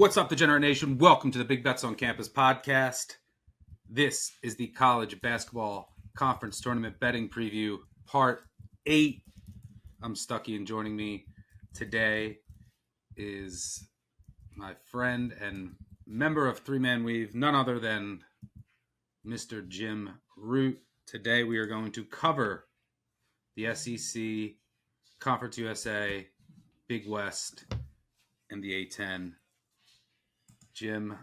What's up, Degenerate Nation? Welcome to the Big Bets on Campus podcast. This is the College Basketball Conference Tournament Betting Preview, Part 8. I'm Stuckey, and joining me today is my friend and member of Three Man Weave, none other than Mr. Jim Root. Today we are going to cover the SEC, Conference USA, Big West, and the A-10. Jim,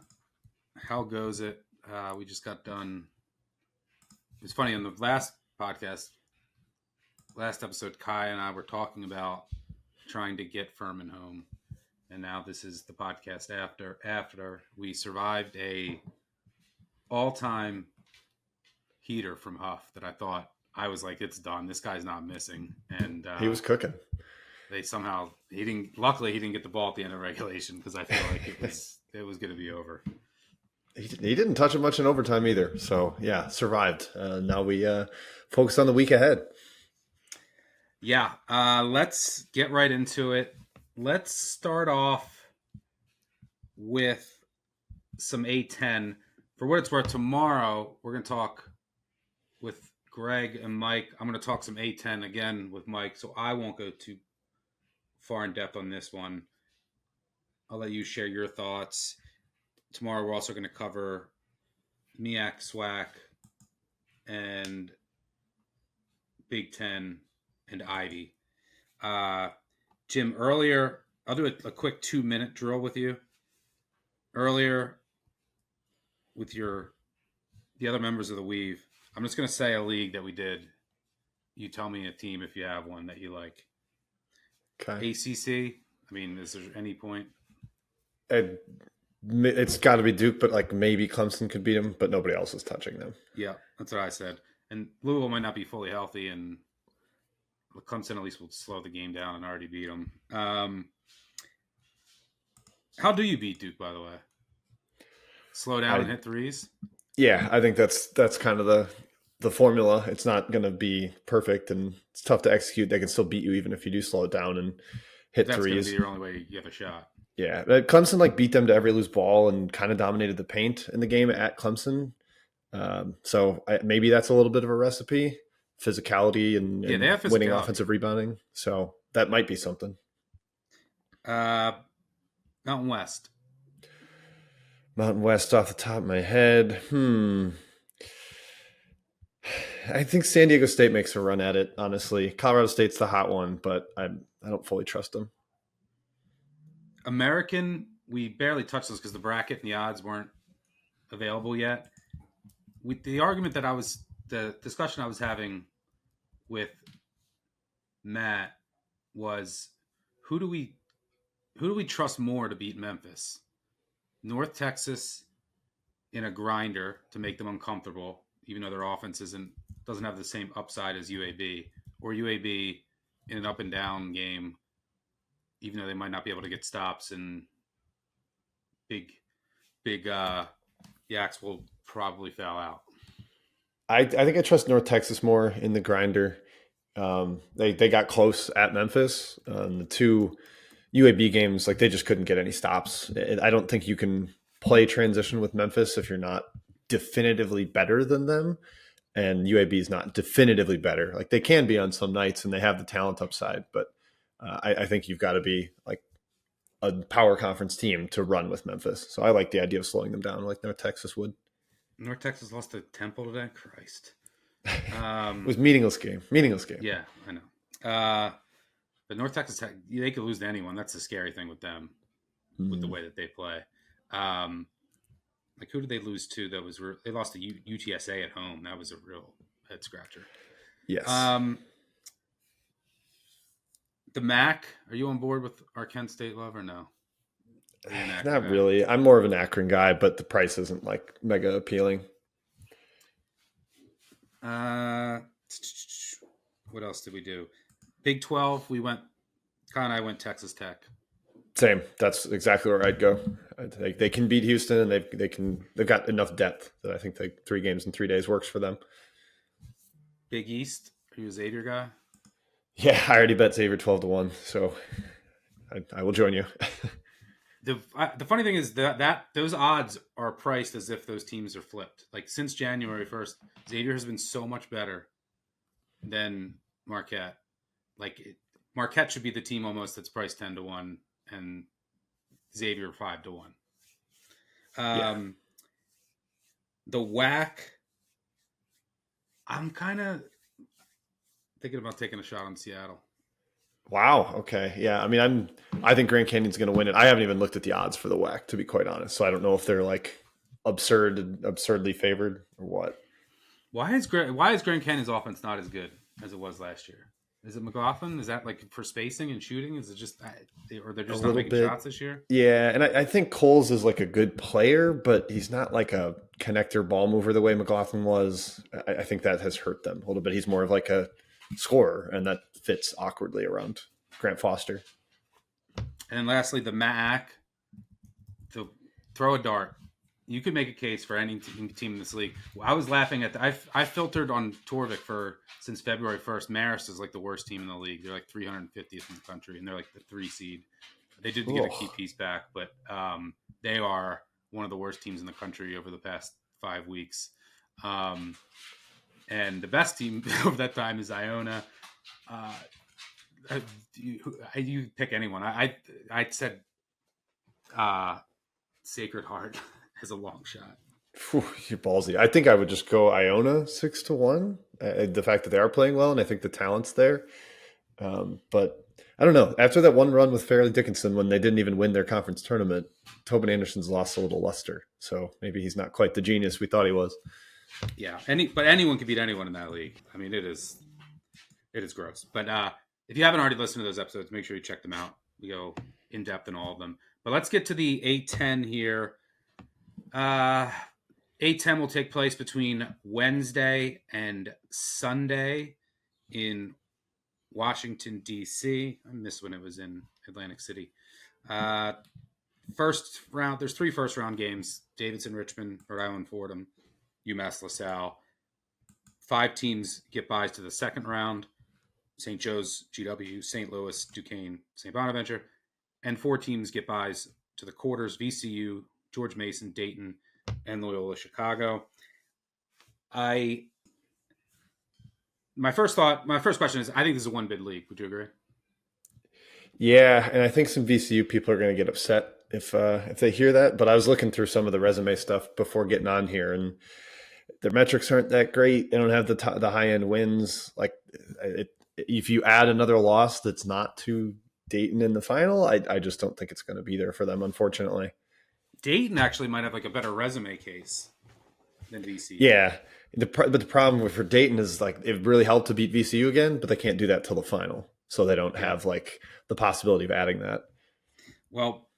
how goes it? We just got done. It's funny, on the last episode, Kai and I were talking about trying to get Furman home. And now this is the podcast after we survived a all-time heater from Huff that I was like, it's done. This guy's not missing. And he was cooking. Luckily he didn't get the ball at the end of regulation, because I feel like it was going to be over. He didn't touch it much in overtime either. So, yeah, survived. Now we focus on the week ahead. Yeah, let's get right into it. Let's start off with some A-10. For what it's worth, tomorrow we're going to talk with Greg and Mike. I'm going to talk some A-10 again with Mike, so I won't go too far in depth on this one. I'll let you share your thoughts. Tomorrow we're also going to cover MEAC, SWAC, and Big Ten and Ivy. Jim, earlier, I'll do a quick 2-minute drill with you. Earlier, with the other members of the Weave, I'm just going to say a league that we did. You tell me a team if you have one that you like. Okay. ACC, I mean, is there any point? It's got to be Duke, but like maybe Clemson could beat them, but nobody else is touching them. Yeah, that's what I said. And Louisville might not be fully healthy, and Clemson at least will slow the game down and already beat them. How do you beat Duke, by the way? Slow down and hit threes? Yeah, I think that's kind of the formula. It's not going to be perfect, and it's tough to execute. They can still beat you even if you do slow it down and hit threes. That's going to be your only way you have a shot. Yeah, Clemson beat them to every loose ball and kind of dominated the paint in the game at Clemson. So maybe that's a little bit of a recipe, physicality and winning offensive rebounding. So that might be something. Mountain West. Mountain West off the top of my head. I think San Diego State makes a run at it, honestly. Colorado State's the hot one, but I don't fully trust them. American, we barely touched this because the bracket and the odds weren't available yet. With the argument the discussion I was having with Matt was, who do we trust more to beat Memphis? North Texas in a grinder to make them uncomfortable, even though their offense doesn't have the same upside as UAB, or UAB in an up and down game, even though they might not be able to get stops, and big Yaks will probably foul out. I think I trust North Texas more in the grinder. They got close at Memphis. The two UAB games, like, they just couldn't get any stops. I don't think you can play transition with Memphis if you're not definitively better than them. And UAB is not definitively better. Like, they can be on some nights and they have the talent upside, but I think you've got to be like a power conference team to run with Memphis. So I like the idea of slowing them down like North Texas would. North Texas lost to Temple today? Christ. It was meaningless game. Yeah, I know. But North Texas, they could lose to anyone. That's the scary thing with them, with the way that they play. Like, who did they lose to? They lost to UTSA at home. That was a real head scratcher. Yes. The MAC, are you on board with our Kent State love or no? Not really. I'm more of an Akron guy, but the price isn't like mega appealing. What else did we do? Big 12, Kyle and I went Texas Tech. Same. That's exactly where I'd go. They can beat Houston, and they've got enough depth that I think 3 games in 3 days works for them. Big East, are you a Xavier guy? Yeah, I already bet Xavier 12-1, so I will join you. the funny thing is that those odds are priced as if those teams are flipped. Like since January 1st, Xavier has been so much better than Marquette. Marquette should be the team almost that's priced 10-1, and Xavier 5-1. Yeah. The WAC, I'm kind of thinking about taking a shot on Seattle. Wow. Okay. Yeah. I mean, I think Grand Canyon's going to win it. I haven't even looked at the odds for the WAC, to be quite honest. So I don't know if they're like absurdly favored or what. Why is Grand Canyon's offense not as good as it was last year? Is it McLaughlin? Is that like for spacing and shooting? Is it just, or they're just not making shots this year? Yeah, and I think Coles is like a good player, but he's not like a connector ball mover the way McLaughlin was. I think that has hurt them a little bit. He's more of like a scorer, and that fits awkwardly around Grant Foster. And then lastly, the MAC, throw a dart. You could make a case for any team in this league. I was laughing at I filtered on Torvik since February 1st. Marist is like the worst team in the league. They're like 350th in the country, and they're like the 3 seed. They did get a key piece back, but they are one of the worst teams in the country over the past 5 weeks. And the best team over that time is Iona. You pick anyone. I said Sacred Heart as a long shot. Whew, you're ballsy. I think I would just go Iona 6-1. The fact that they are playing well, and I think the talent's there. But I don't know. After that one run with Fairleigh Dickinson, when they didn't even win their conference tournament, Tobin Anderson's lost a little luster. So maybe he's not quite the genius we thought he was. Yeah, but anyone can beat anyone in that league. I mean, it is gross. But if you haven't already listened to those episodes, make sure you check them out. We go in depth in all of them. But let's get to the A-10 here. A-10 will take place between Wednesday and Sunday in Washington, D.C. I miss when it was in Atlantic City. First round, there's 3 first-round games. Davidson, Richmond, Rhode Island, Fordham, UMass LaSalle. 5 teams get byes to the second round. St. Joe's, GW, St. Louis, Duquesne, St. Bonaventure. And 4 teams get byes to the quarters, VCU, George Mason, Dayton, and Loyola Chicago. My first question is, I think this is a one bid league. Would you agree? Yeah, and I think some VCU people are going to get upset if they hear that. But I was looking through some of the resume stuff before getting on here, and their metrics aren't that great. They don't have the high end wins. Like, if you add another loss that's not to Dayton in the final, I just don't think it's going to be there for them, unfortunately. Dayton actually might have like a better resume case than VCU. Yeah, but the problem for Dayton is like it really helped to beat VCU again, but they can't do that till the final, so they don't have like the possibility of adding that. Well,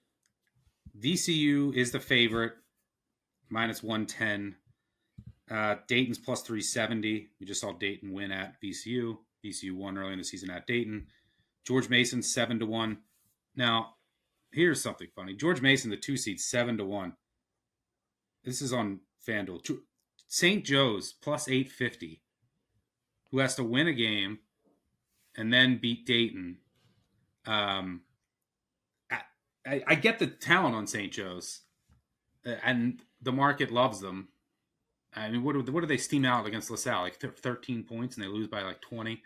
VCU is the favorite, -110. Dayton's +370. We just saw Dayton win at VCU. VCU won early in the season at Dayton. George Mason 7-1. Now, here's something funny. George Mason, the 2 seed, 7-1. This is on FanDuel. St. Joe's +850, who has to win a game and then beat Dayton. I get the talent on St. Joe's, and the market loves them. I mean, what do they steam out against LaSalle? Like 13 points, and they lose by like 20.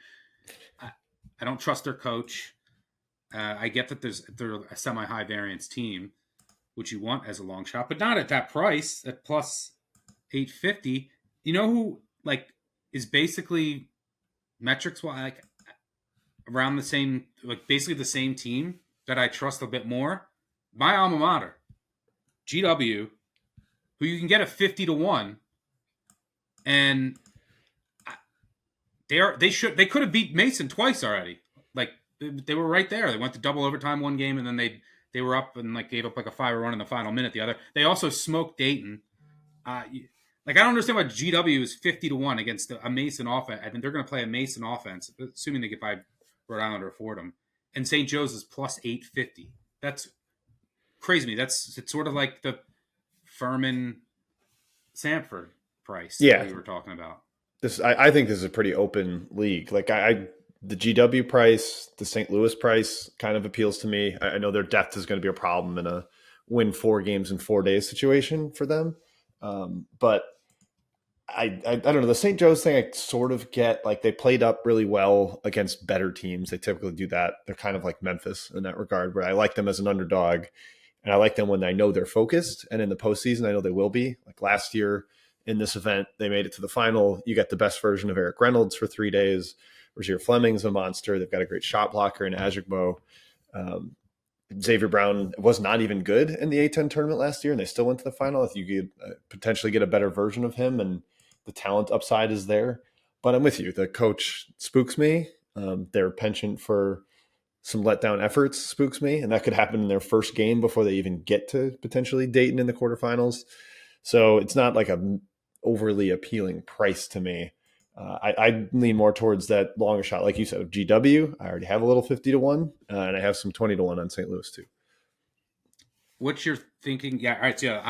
I don't trust their coach. I get that they're a semi-high variance team, which you want as a long shot, but not at that price at +850. You know who like is basically metrics like around the same, like basically the same team that I trust a bit more? My alma mater, GW, who you can get at 50-1, and they could have beat Mason twice already. Like they were right there. They went to double overtime one game, and then they were up and like gave up like a 5-run in the final minute the other. They also smoked Dayton. Like I don't understand why GW is 50-1 against a Mason offense. I think they're going to play a Mason offense, assuming they get by Rhode Island or Fordham. And St. Joe's is +850. That's crazy to me. It's sort of like the Furman Sanford price that we were talking about. I think this is a pretty open league. Like the GW price, the St. Louis price kind of appeals to me. I know their depth is going to be a problem in a win 4 games in 4 days situation for them. But I don't know, the St. Joe's thing I sort of get. Like, they played up really well against better teams. They typically do that. They're kind of like Memphis in that regard, where I like them as an underdog, and I like them when I know they're focused. And in the postseason, I know they will be. Like last year in this event, they made it to the final. You get the best version of Eric Reynolds for 3 days. Rasir Fleming's a monster. They've got a great shot blocker in Ajigbo. Um, Xavier Brown was not even good in the A-10 tournament last year, and they still went to the final. If you could potentially get a better version of him, and the talent upside is there. But I'm with you. The coach spooks me. Their penchant for some letdown efforts spooks me, and that could happen in their first game before they even get to potentially Dayton in the quarterfinals. So it's not like a overly appealing price to me. I lean more towards that longer shot, like you said, GW. I already have a little 50-1, and I have some 20-1 on St. Louis too. What's your thinking? Yeah, all right. So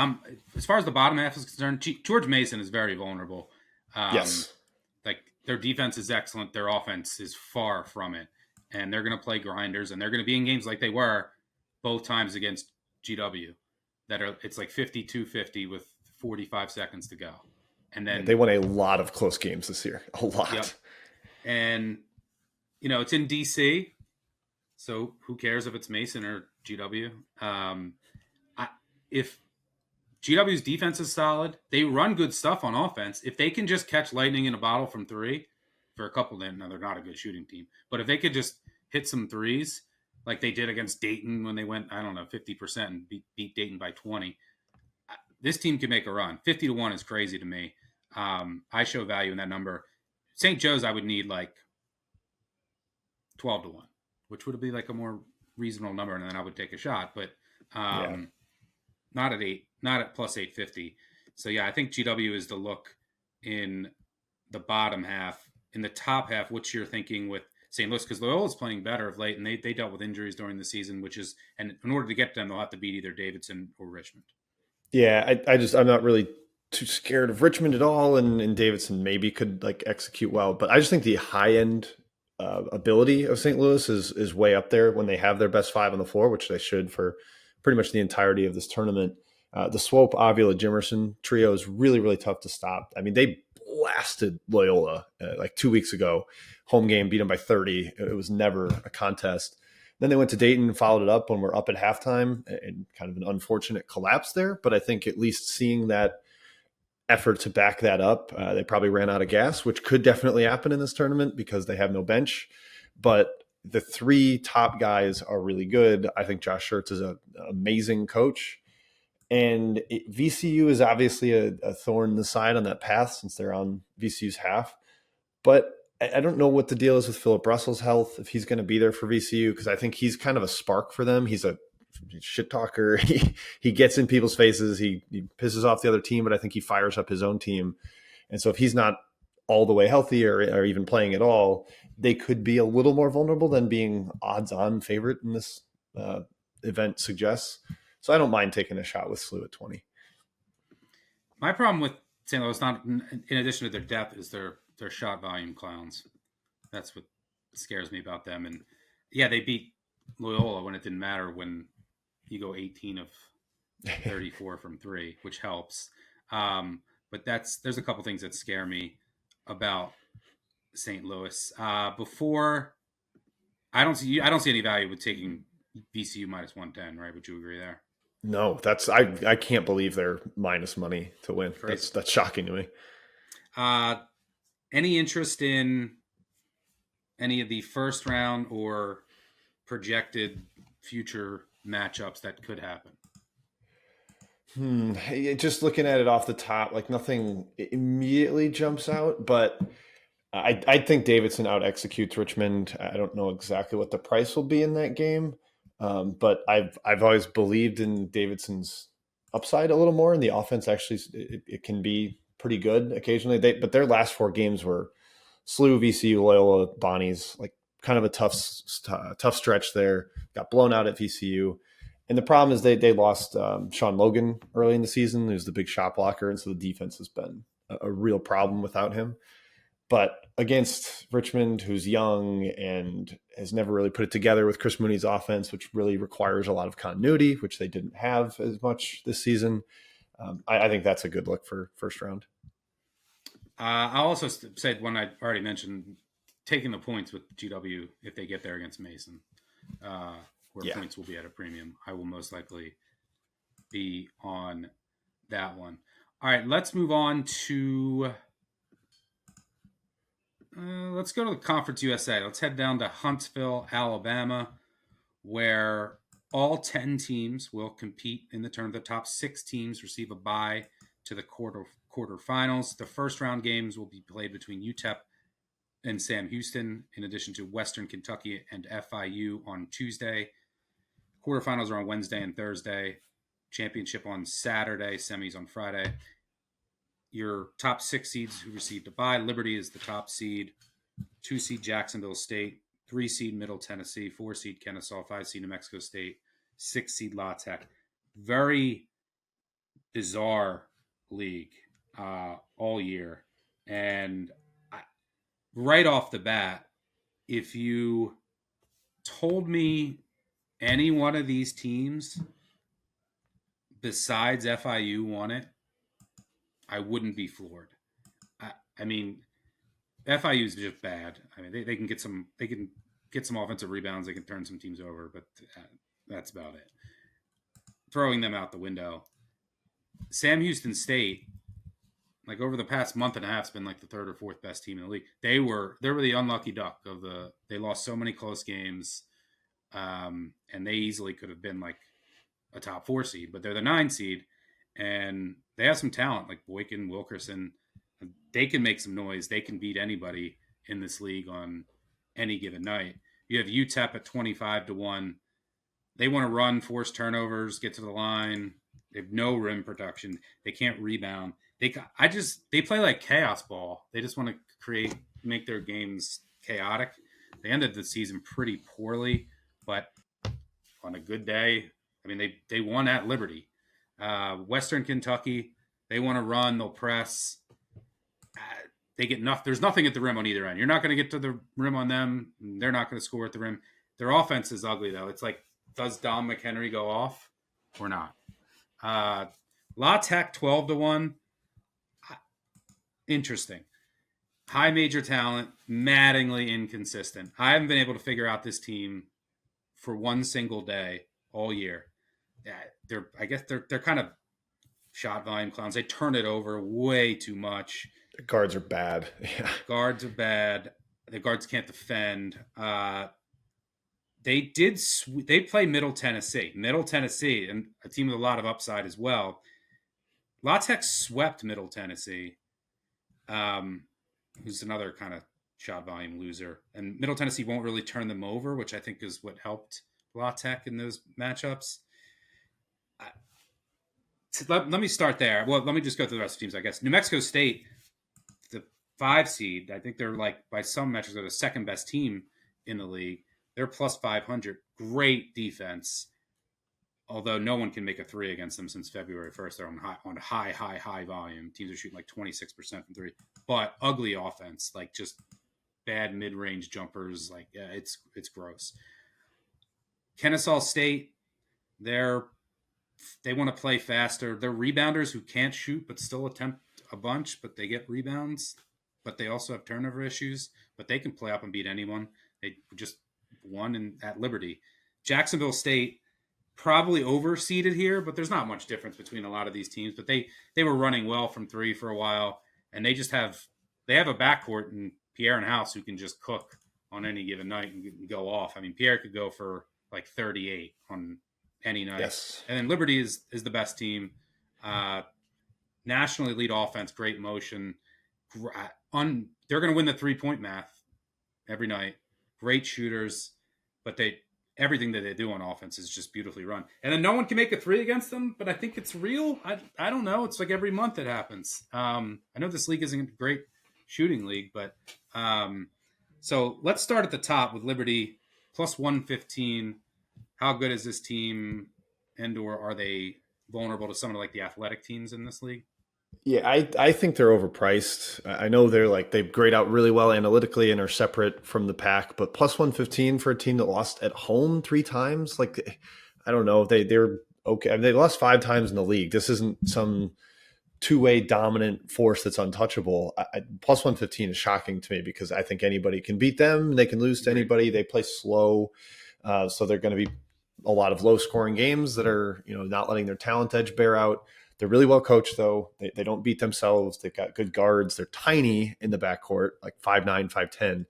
as far as the bottom half is concerned, George Mason is very vulnerable. Yes, like their defense is excellent, their offense is far from it, and they're going to play grinders, and they're going to be in games like they were both times against GW. It's like 52-50 with 45 seconds to go. And then they won a lot of close games this year. A lot. Yep. And, it's in DC. So who cares if it's Mason or GW? If GW's defense is solid, they run good stuff on offense. If they can just catch lightning in a bottle from three for a couple, then they're not a good shooting team. But if they could just hit some threes like they did against Dayton when they went, 50% and beat Dayton by 20, this team can make a run. 50-1 is crazy to me. I show value in that number. St. Joe's, I would need like 12-1, which would be like a more reasonable number, and then I would take a shot. But not at plus 850. So yeah, I think GW is the look in the bottom half. In the top half, what's your thinking with St. Louis? Because Loyola's playing better of late, and they dealt with injuries during the season, and in order to get them, they'll have to beat either Davidson or Richmond. Yeah, I'm not really too scared of Richmond at all, and Davidson maybe could like execute well, but I just think the high end ability of St. Louis is way up there when they have their best five on the floor, which they should for pretty much the entirety of this tournament. The Swope, Avila, Jimerson trio is really, really tough to stop. I mean, they blasted Loyola like 2 weeks ago. Home game, beat them by 30. It was never a contest. Then they went to Dayton and followed it up when we're up at halftime, and kind of an unfortunate collapse there. But I think at least seeing that effort to back that up, they probably ran out of gas, which could definitely happen in this tournament because they have no bench. But the three top guys are really good. I think Josh Schertz is an amazing coach. And VCU is obviously a thorn in the side on that path since they're on VCU's half. But I don't know what the deal is with Philip Russell's health, if he's going to be there for VCU, because I think he's kind of a spark for them. He's a shit talker. He gets in people's faces. He pisses off the other team, but I think he fires up his own team. And so if he's not all the way healthy or even playing at all, they could be a little more vulnerable than being odds-on favorite in this event suggests. So I don't mind taking a shot with SLU at 20. My problem with St. Louis, not in addition to their depth, is their shot volume clowns. That's what scares me about them. And yeah, they beat Loyola when it didn't matter, when you go 18 of 34 from three, which helps. But there's a couple things that scare me about St. Louis. Before, I don't see any value with taking VCU minus 110, right? Would you agree there? No, I can't believe they're minus money to win. That's shocking to me. Any interest in any of the first round or projected future matchups that could happen? Just looking at it off the top, like nothing immediately jumps out, but I think Davidson out executes Richmond. I don't know exactly what the price will be in that game. But I've always believed in Davidson's upside a little more, and the offense actually it can be pretty good occasionally. But their last 4 games were SLU, VCU, Loyola, Bonnie's, like kind of a tough stretch there. Got blown out at VCU, and the problem is they lost Sean Logan early in the season, who's the big shot blocker, and so the defense has been a real problem without him. But against Richmond, who's young and has never really put it together with Chris Mooney's offense, which really requires a lot of continuity, which they didn't have as much this season, I think that's a good look for first round. I'll also say one I already mentioned, taking the points with GW if they get there against Mason, where points will be at a premium. I will most likely be on that one. All right, let's move on to let's go to the Conference USA. Let's head down to Huntsville, Alabama, where all 10 teams will compete in the tournament. The top 6 teams receive a bye to the quarterfinals. The first round games will be played between UTEP and Sam Houston, in addition to Western Kentucky and FIU on Tuesday. Quarterfinals are on Wednesday and Thursday. Championship on Saturday, semis on Friday. Your top 6 seeds who received a bye. Liberty is the top seed. 2 seed Jacksonville State. 3 seed Middle Tennessee. 4 seed Kennesaw. 5 seed New Mexico State. 6 seed La Tech. Very bizarre league all year. And right off the bat, if you told me any one of these teams besides FIU won it, I wouldn't be floored. I mean, FIU is just bad. I mean, they can get some offensive rebounds. They can turn some teams over, but that's about it. Throwing them out the window. Sam Houston State, like over the past month and a half, has been like the 3rd or 4th best team in the league. They were the unlucky duck of the. They lost so many close games, and they easily could have been like a top 4 seed, but they're the 9 seed, and they have some talent like Boykin, Wilkerson. They can make some noise. They can beat anybody in this league on any given night. You have UTEP at 25-1. They want to run, force turnovers, get to the line. They have no rim protection. They can't rebound. They play like chaos ball. They just want to make their games chaotic. They ended the season pretty poorly, but on a good day, I mean, they won at Liberty. Western Kentucky, they want to run, they'll press. They get enough. There's nothing at the rim on either end. You're not going to get to the rim on them. They're not going to score at the rim. Their offense is ugly, though. It's like, does Dom McHenry go off or not? La Tech 12-1. Interesting. High major talent, maddeningly inconsistent. I haven't been able to figure out this team for one single day all year. I guess they're kind of shot volume clowns. They turn it over way too much. The guards are bad. Yeah. Guards are bad. The guards can't defend. They play Middle Tennessee, and a team with a lot of upside as well. La Tech swept Middle Tennessee, who's another kind of shot volume loser. And Middle Tennessee won't really turn them over, which I think is what helped La Tech in those matchups. Let me start there. Well, let me just go through the rest of the teams, I guess. New Mexico State, the 5 seed, I think they're like, by some metrics, they're the 2nd best team in the league. They're plus 500. Great defense. Although no one can make a 3 against them since February 1st. They're on high volume. Teams are shooting like 26% from 3. But ugly offense, like just bad mid-range jumpers. Like, yeah, it's gross. Kennesaw State, they want to play faster. They're rebounders who can't shoot but still attempt a bunch, but they get rebounds. But they also have turnover issues. But they can play up and beat anyone. They just won at Liberty. Jacksonville State, probably overseeded here, but there's not much difference between a lot of these teams. But they were running well from 3 for a while, and they have a backcourt in Pierre and House who can just cook on any given night and go off. I mean, Pierre could go for like 38 on any night. Yes. And then Liberty is the best team. Nationally lead offense, great motion. They're going to win the 3-point math every night. Great shooters, but everything that they do on offense is just beautifully run. And then no one can make a 3 against them, but I think it's real. I don't know. It's like every month it happens. I know this league isn't a great shooting league, but so let's start at the top with Liberty, plus 115. How good is this team, and or are they vulnerable to some of like the athletic teams in this league? Yeah, I think they're overpriced. I know they grade out really well analytically and are separate from the pack, but plus 115 for a team that lost at home 3 times, like I don't know. They're okay. I mean, they lost 5 times in the league. This isn't some two-way dominant force that's untouchable. Plus 115 is shocking to me because I think anybody can beat them. They can lose to Agreed. anybody. They play slow, so they're going to be a lot of low-scoring games that are not letting their talent edge bear out. They're really well coached, though. They don't beat themselves. They've got good guards. They're tiny in the backcourt, like 5'9", 5'10",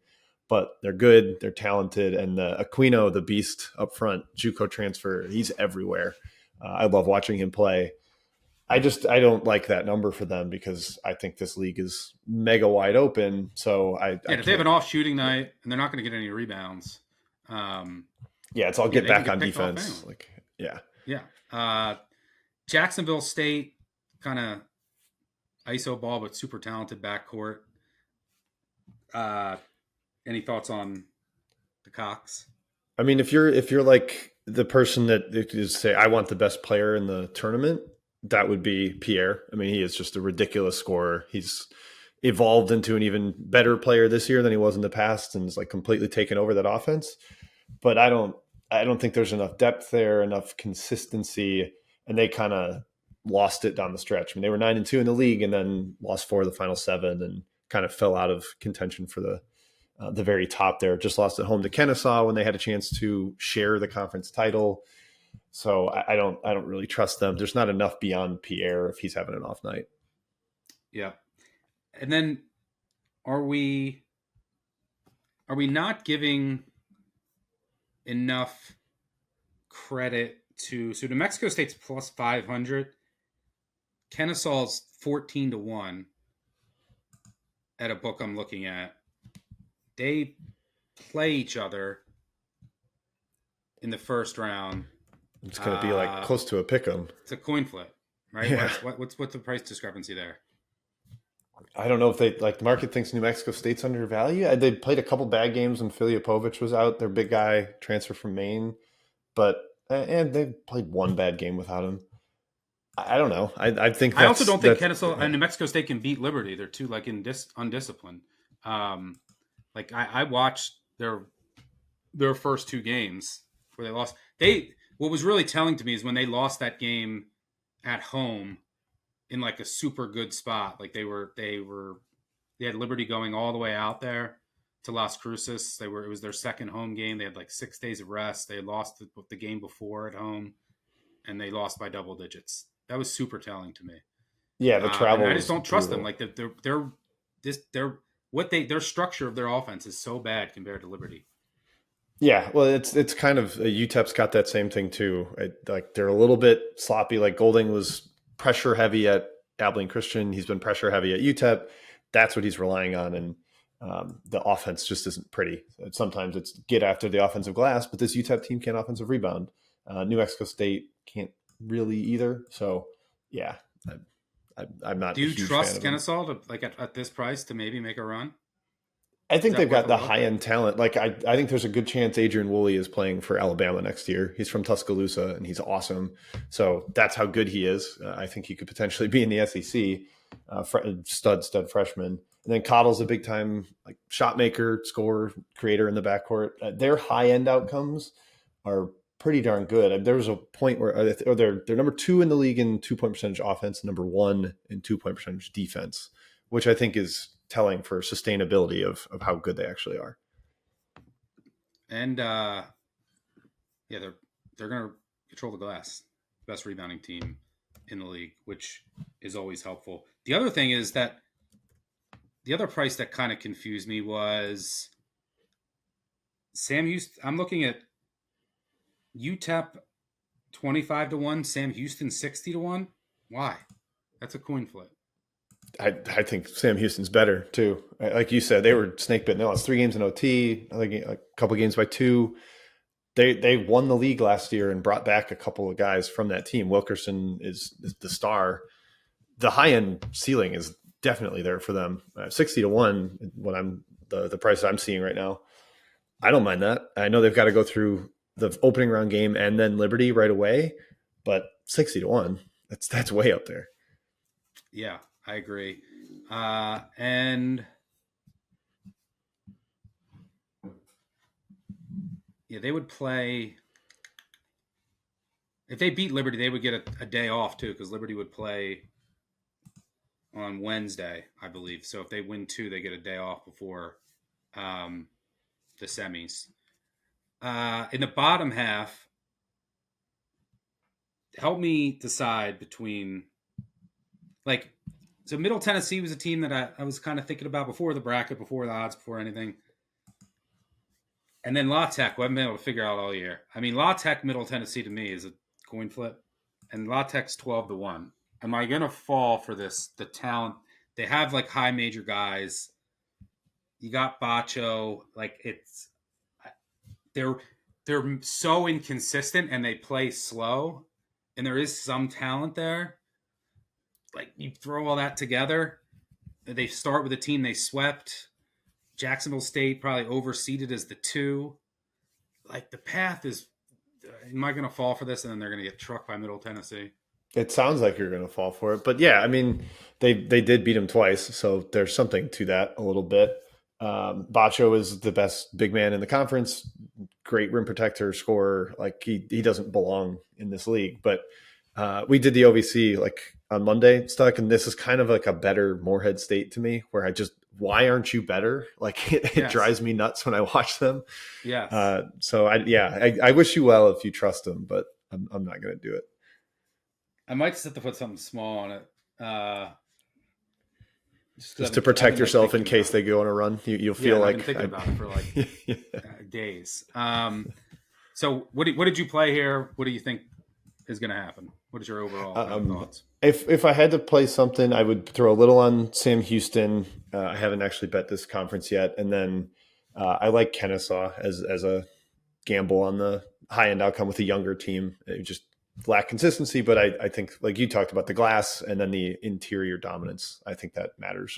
but they're good. They're talented. And Aquino, the beast up front, JUCO transfer, he's everywhere. I love watching him play. I don't like that number for them because I think this league is mega wide open. So I Yeah, if they have an can't. off shooting night and they're not going to get any rebounds, Yeah, it's all yeah, get they can back get on picked off defense. anyway. Like, yeah. Yeah. Jacksonville State, kind of ISO ball, but super talented backcourt. Uh, any thoughts on the Cox? I mean, if you're like the person that is say I want the best player in the tournament, that would be Pierre. I mean, he is just a ridiculous scorer. He's evolved into an even better player this year than he was in the past, and is like completely taken over that offense. But I don't think there's enough depth there, enough consistency, and they kind of lost it down the stretch. I mean, they were 9-2 in the league, and then lost 4 of the final 7, and kind of fell out of contention for the very top there. Just lost at home to Kennesaw when they had a chance to share the conference title. So I don't really trust them. There's not enough beyond Pierre if he's having an off night. Yeah. And then are we not giving enough credit to New Mexico State's plus 500, Kennesaw's 14-1 at a book I'm looking at. They play each other in the first round. It's going to be like close to a pick 'em. It's a coin flip, right? Yeah. What's the price discrepancy there? I don't know if they like the market thinks New Mexico State's undervalued. They played a couple bad games when Filipovich was out, their big guy transfer from Maine, but and they played one bad game without him. I don't know. I think I also don't think that's Kennesaw and New Mexico State can beat Liberty. They're too like undisciplined. Like I watched their first 2 games where they lost. What was really telling to me is when they lost that game at home in like a super good spot. Like they had Liberty going all the way out there to Las Cruces. It was their second home game. They had like 6 days of rest. They had lost the game before at home, and they lost by double digits. That was super telling to me. yeah. The And travel I was just don't trust them. brutal. Like their structure of their offense is so bad compared to Liberty. Yeah, well, it's kind of UTEP's got that same thing too. Like they're a little bit sloppy. Like Golding was pressure heavy at Abilene Christian. He's been pressure heavy at UTEP. That's what he's relying on, and the offense just isn't pretty. Sometimes it's get after the offensive glass, but this UTEP team can't offensive rebound. New Mexico State can't really either. So yeah, I'm not Do a you huge fan trust of them. Kennesaw to like at this price to maybe make a run? I Is think that they've worth got a the look? high end talent. Like I think there's a good chance Adrian Woolley is playing for Alabama next year. He's from Tuscaloosa and he's awesome. So that's how good he is. I think he could potentially be in the SEC. Stud freshman. And then Cottle's a big time like shot maker, scorer, creator in the backcourt. Their high end outcomes are pretty darn good. There was a point where they're number 2 in the league in 2-point percentage offense, number 1 in 2-point percentage defense, which I think is telling for sustainability of how good they actually are. And yeah, they're gonna control the glass. Best rebounding team in the league, which is always helpful. The other thing is that the other price that kind of confused me was Sam Houston. I'm looking at UTEP 25-1, Sam Houston 60-1. Why? That's a coin flip. I think Sam Houston's better too. Like you said, they were snake bitten. They lost 3 games in OT. I think a couple games by 2. They won the league last year and brought back a couple of guys from that team. Wilkerson is the star. The high end ceiling is definitely there for them. 60-1 when I'm the price I'm seeing right now. I don't mind that. I know they've got to go through the opening round game and then Liberty right away, but 60-1, that's way up there. Yeah. I agree. And yeah, they would play. If they beat Liberty, they would get a day off too, because Liberty would play on Wednesday, I believe. So if they win two, they get a day off before the semis. In the bottom half, help me decide between like, so Middle Tennessee was a team that I was kind of thinking about before the bracket, before the odds, before anything. And then La Tech, we haven't been able to figure out all year. I mean, La Tech, Middle Tennessee to me is a coin flip, and La Tech's 12-1. Am I gonna fall for this? The talent they have, like high major guys. You got Bacho, like they're so inconsistent and they play slow, and there is some talent there. Like you throw all that together, they start with a team they swept. Jacksonville State probably overseeded as the 2. Like the path is, am I going to fall for this and then they're going to get trucked by Middle Tennessee? It sounds like you're going to fall for it, but yeah, I mean, they did beat him twice, so there's something to that a little bit. Bacho is the best big man in the conference, great rim protector, scorer. Like he doesn't belong in this league, but we did the OVC like on Monday, Stuck, and this is kind of like a better Morehead State to me, where why aren't you better? Like it Yes. drives me nuts when I watch them. Yes. So I wish you well if you trust them, but I'm not going to do it. I might just have to put something small on it. Just to protect yourself in case they go on a run. You'll feel like I've been thinking about it for like days. So what did you play here? What do you think is going to happen? What is your overall thoughts? If I had to play something, I would throw a little on Sam Houston. I haven't actually bet this conference yet, and then I like Kennesaw as a gamble on the high end outcome with a younger team. It just lack consistency, but I think like you talked about the glass and then the interior dominance. I think that matters.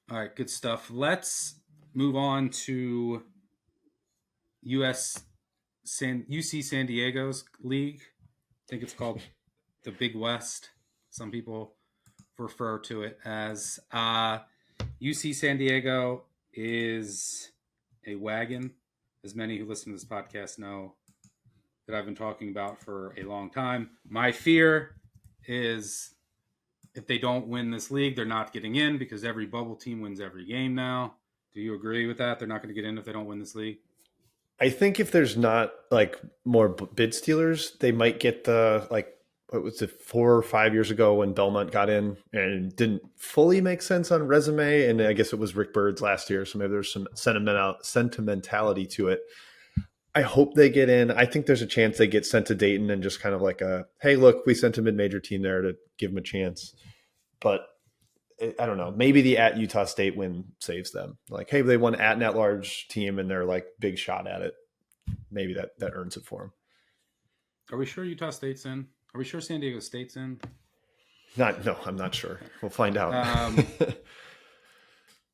All right, good stuff. Let's move on to UC San Diego's league. I think it's called the Big West. Some people refer to it as UC San Diego is a wagon, as many who listen to this podcast know, that I've been talking about for a long time. My fear is if they don't win this league, they're not getting in because every bubble team wins every game now. Do you agree with that? They're not going to get in if they don't win this league? I think if there's not like more bid stealers, they might get the like, what was it, 4 or 5 years ago when Belmont got in and didn't fully make sense on resume. And I guess it was Rick Bird's last year. So maybe there's some sentimentality to it. I hope they get in. I think there's a chance they get sent to Dayton and just kind of like hey, look, we sent a mid-major team there to give them a chance. But I don't know. Maybe the at Utah State win saves them. Like, hey, they won at an at-large team and they're like big shot at it. Maybe that earns it for them. Are we sure Utah State's in? Are we sure San Diego State's in? No, I'm not sure. We'll find out.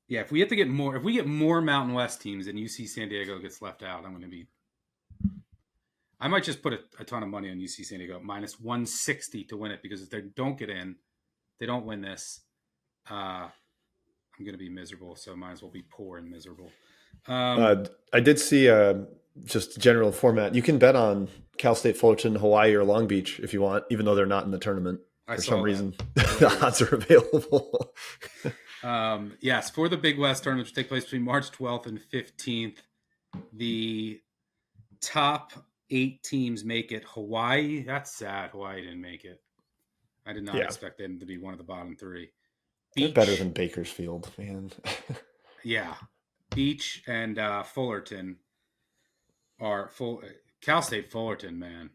Yeah, if we get more Mountain West teams and UC San Diego gets left out, I might just put a ton of money on UC San Diego minus 160 to win it, because if they don't get in, they don't win this, I'm going to be miserable. So might as well be poor and miserable. I did see just general format. You can bet on Cal State Fullerton, Hawaii, or Long Beach if you want, even though they're not in the tournament. For some reason, the odds are available. Yes, for the Big West tournament, which take place between March 12th and 15th, the top 8 teams make it. Hawaii, that's sad. Hawaii didn't make it. I did not expect them to be one of the bottom 3. They're better than Bakersfield, man. Yeah. Beach and Fullerton are full. Cal State Fullerton, man.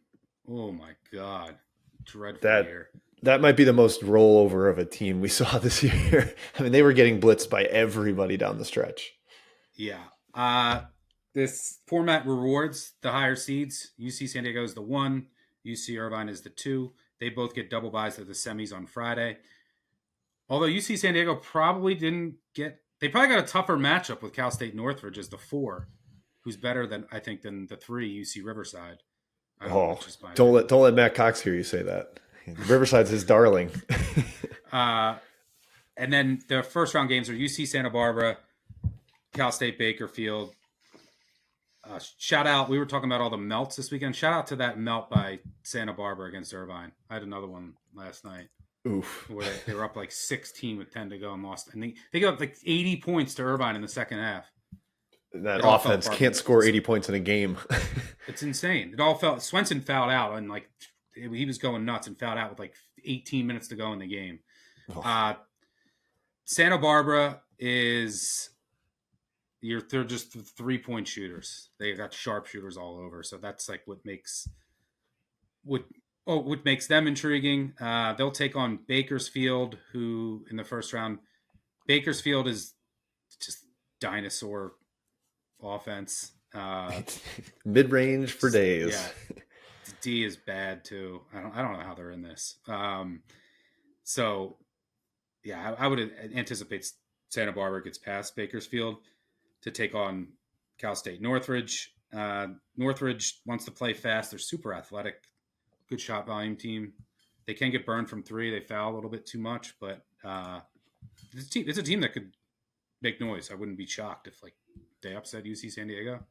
Oh my God. Dreadful year. That might be the most rollover of a team we saw this year. I mean, they were getting blitzed by everybody down the stretch. Yeah. This format rewards the higher seeds. UC San Diego is the 1. UC Irvine is the 2. They both get double buys to the semis on Friday. Although UC San Diego probably didn't get – they probably got a tougher matchup with Cal State Northridge as the 4, who's better than the 3, UC Riverside. Don't let Matt Cox hear you say that. Riverside's his darling. And then the first round games are UC Santa Barbara, Cal State Bakerfield. Shout out, we were talking about all the melts this weekend. Shout out to that melt by Santa Barbara against Irvine. I had another one last night. Oof. Where they were up like 16 with 10 to go and lost. And they got up like 80 points to Irvine in the second half. That offense can't score 80 points in a game. It's insane. It all felt, Swenson fouled out and like he was going nuts and fouled out with like 18 minutes to go in the game. Oh. Santa Barbara is they're just 3-point shooters. They got sharpshooters all over. So that's like what makes them intriguing. They'll take on Bakersfield, who in the first round, Bakersfield is just dinosaur offense. Mid-range for days. Yeah. D is bad too. I don't know how they're in this. So yeah, I would anticipate Santa Barbara gets past Bakersfield to take on Cal State. Northridge wants to play fast. They're super athletic, good shot volume team. They can get burned from three. They foul a little bit too much, but it's a team that could make noise. I wouldn't be shocked if like they upset UC San Diego.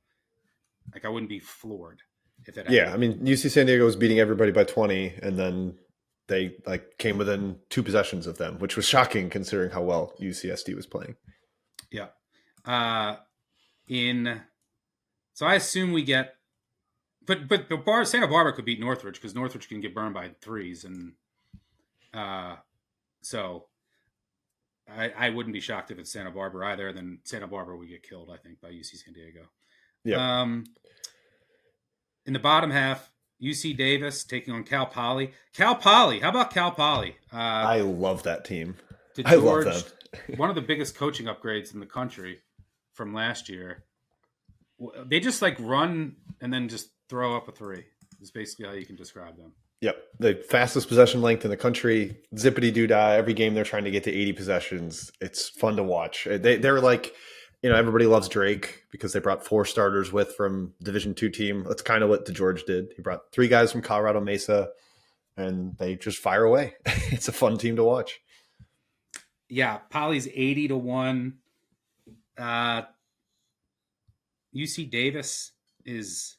Like I wouldn't be floored if it happened. Yeah, I mean UC San Diego was beating everybody by 20, and then they like came within 2 possessions of them, which was shocking considering how well UCSD was playing. Yeah. So I assume we get, but Santa Barbara could beat Northridge because Northridge can get burned by threes, and so I wouldn't be shocked if it's Santa Barbara either. Then Santa Barbara would get killed, I think, by UC San Diego. Yeah. In the bottom half, UC Davis taking on Cal Poly. Cal Poly, how about Cal Poly? I love that team. I love them. One of the biggest coaching upgrades in the country from last year. They just like run and then just throw up a three. Is basically how you can describe them. Yep. The fastest possession length in the country, zippity doo dah. Every game they're trying to get to 80 possessions. It's fun to watch. They're like, everybody loves Drake because they brought 4 starters from Division II team. That's kind of what DeGeorge did. He brought 3 guys from Colorado Mesa, and they just fire away. It's a fun team to watch. Yeah, Poly's 80-1. UC Davis is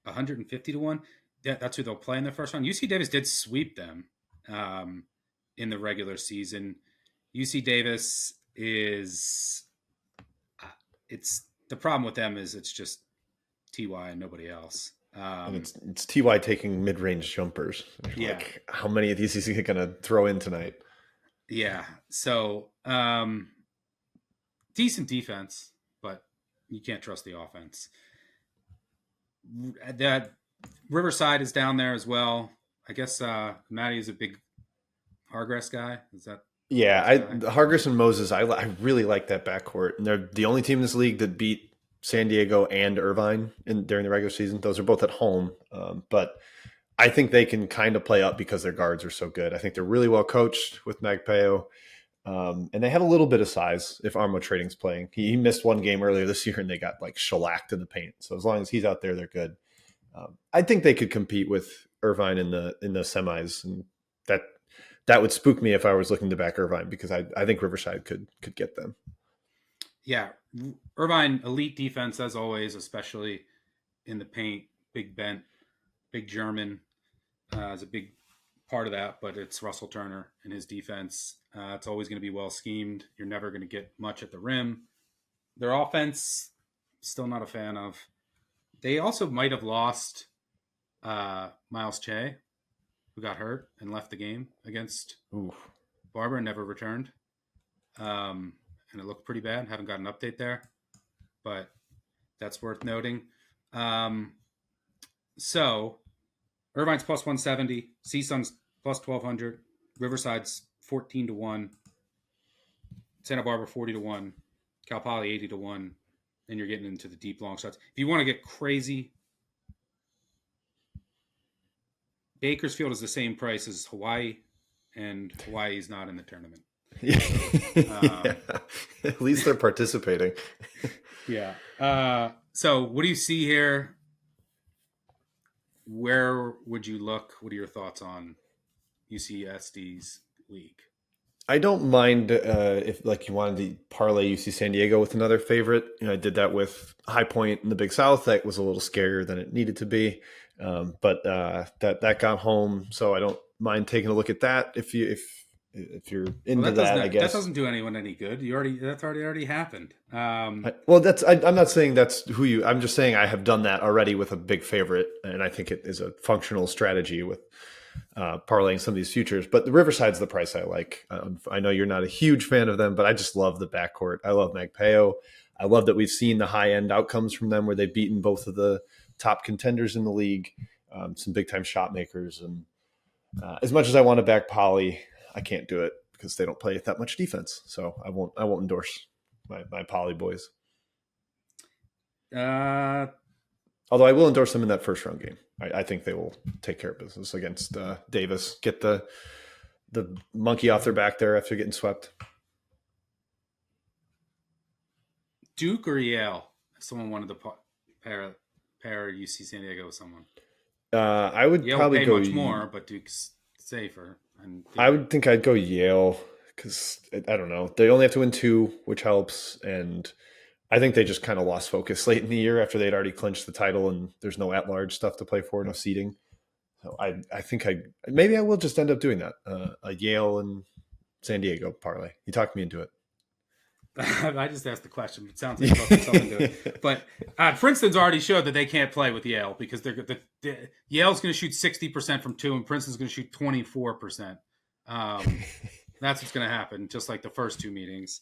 150-1. That's who they'll play in the first round. UC Davis did sweep them in the regular season. UC Davis is it's the problem with them is it's just TY and nobody else. And it's TY taking mid-range jumpers. Yeah. Like, how many of these is he going to throw in tonight? Yeah. So decent defense, but you can't trust the offense. That Riverside is down there as well. I guess Matty is a big Hargress guy. Is that? Yeah, Hargress and Moses, I really like that backcourt. And they're the only team in this league that beat San Diego and Irvine during the regular season. Those are both at home. But I think they can kind of play up because their guards are so good. I think they're really well coached with Magpeo. And they have a little bit of size if Armo Trading's playing. He missed one game earlier this year and they got like shellacked in the paint. So as long as he's out there, they're good. I think they could compete with Irvine in the semis, and that would spook me if I was looking to back Irvine because I think Riverside could get them. Yeah, Irvine elite defense as always, especially in the paint. Big bent, big German is a big part of that, but it's Russell Turner and his defense. It's always going to be well schemed. You're never going to get much at the rim. Their offense, still not a fan of. They also might have lost Miles Che, who got hurt and left the game against Barber and never returned. And it looked pretty bad. Haven't got an update there, but that's worth noting. So Irvine's plus 170, CSUN's plus 1,200, Riverside's 14-1, Santa Barbara 40-1, Cal Poly 80-1. And you're getting into the deep long shots. If you want to get crazy, Bakersfield is the same price as Hawaii, and Hawaii is not in the tournament. Yeah. At least they're participating. Yeah. So what do you see here? Where would you look? What are your thoughts on UCSD's league? I don't mind if like you wanted to parlay UC San Diego with another favorite. I did that with High Point in the Big South. That was a little scarier than it needed to be, but that got home, so I don't mind taking a look at that if you're Well, into that. I that guess. doesn't do anyone any good. That's already happened. Well, I'm not saying that's who you. I'm just saying I have done that already with a big favorite, and I think it is a functional strategy with parlaying some of these futures. But the Riverside's the price I like. I know you're not a huge fan of them, but I just love the backcourt. I love Magpeo. I love that we've seen the high end outcomes from them where they've beaten both of the top contenders in the league, some big time shot makers. And as much as I want to back Poly, I can't do it because they don't play that much defense. So I won't endorse my Poly boys. Uh, Although I will endorse them in that first round game. I think they will take care of business against Davis. Get the monkey off their back there after getting swept. Duke or Yale? Someone wanted to pair UC San Diego with someone. I would Yale probably pay go much more, but Duke's safer. And I would think I'd go Yale because I don't know. They only have to win 2, which helps, and I think they just kind of lost focus late in the year after they'd already clinched the title, and there's no at-large stuff to play for, no seeding. So I think maybe I will just end up doing that. A Yale and San Diego parlay. You talked me into it. I just asked the question. It sounds like you're put something to it. But Princeton's already showed that they can't play with Yale because Yale's going to shoot 60% from 2 and Princeton's going to shoot 24%. That's what's going to happen, just like the first 2 meetings.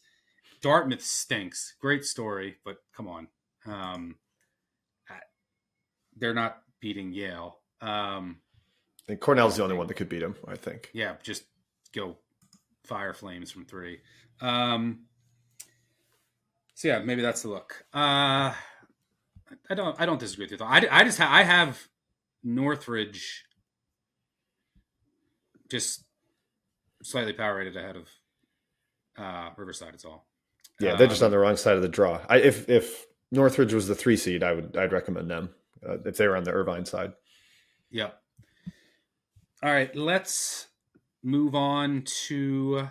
Dartmouth stinks. Great story, but come on. They're not beating Yale. And Cornell's the only one that could beat him, I think. Yeah, just go fire flames from 3. So yeah, maybe that's the look. I don't disagree with you though. I have Northridge just slightly power rated ahead of Riverside. It's all. Yeah, they're just on the wrong side of the draw. If Northridge was the 3 seed, I'd recommend them if they were on the Irvine side. Yep. All right, let's move on to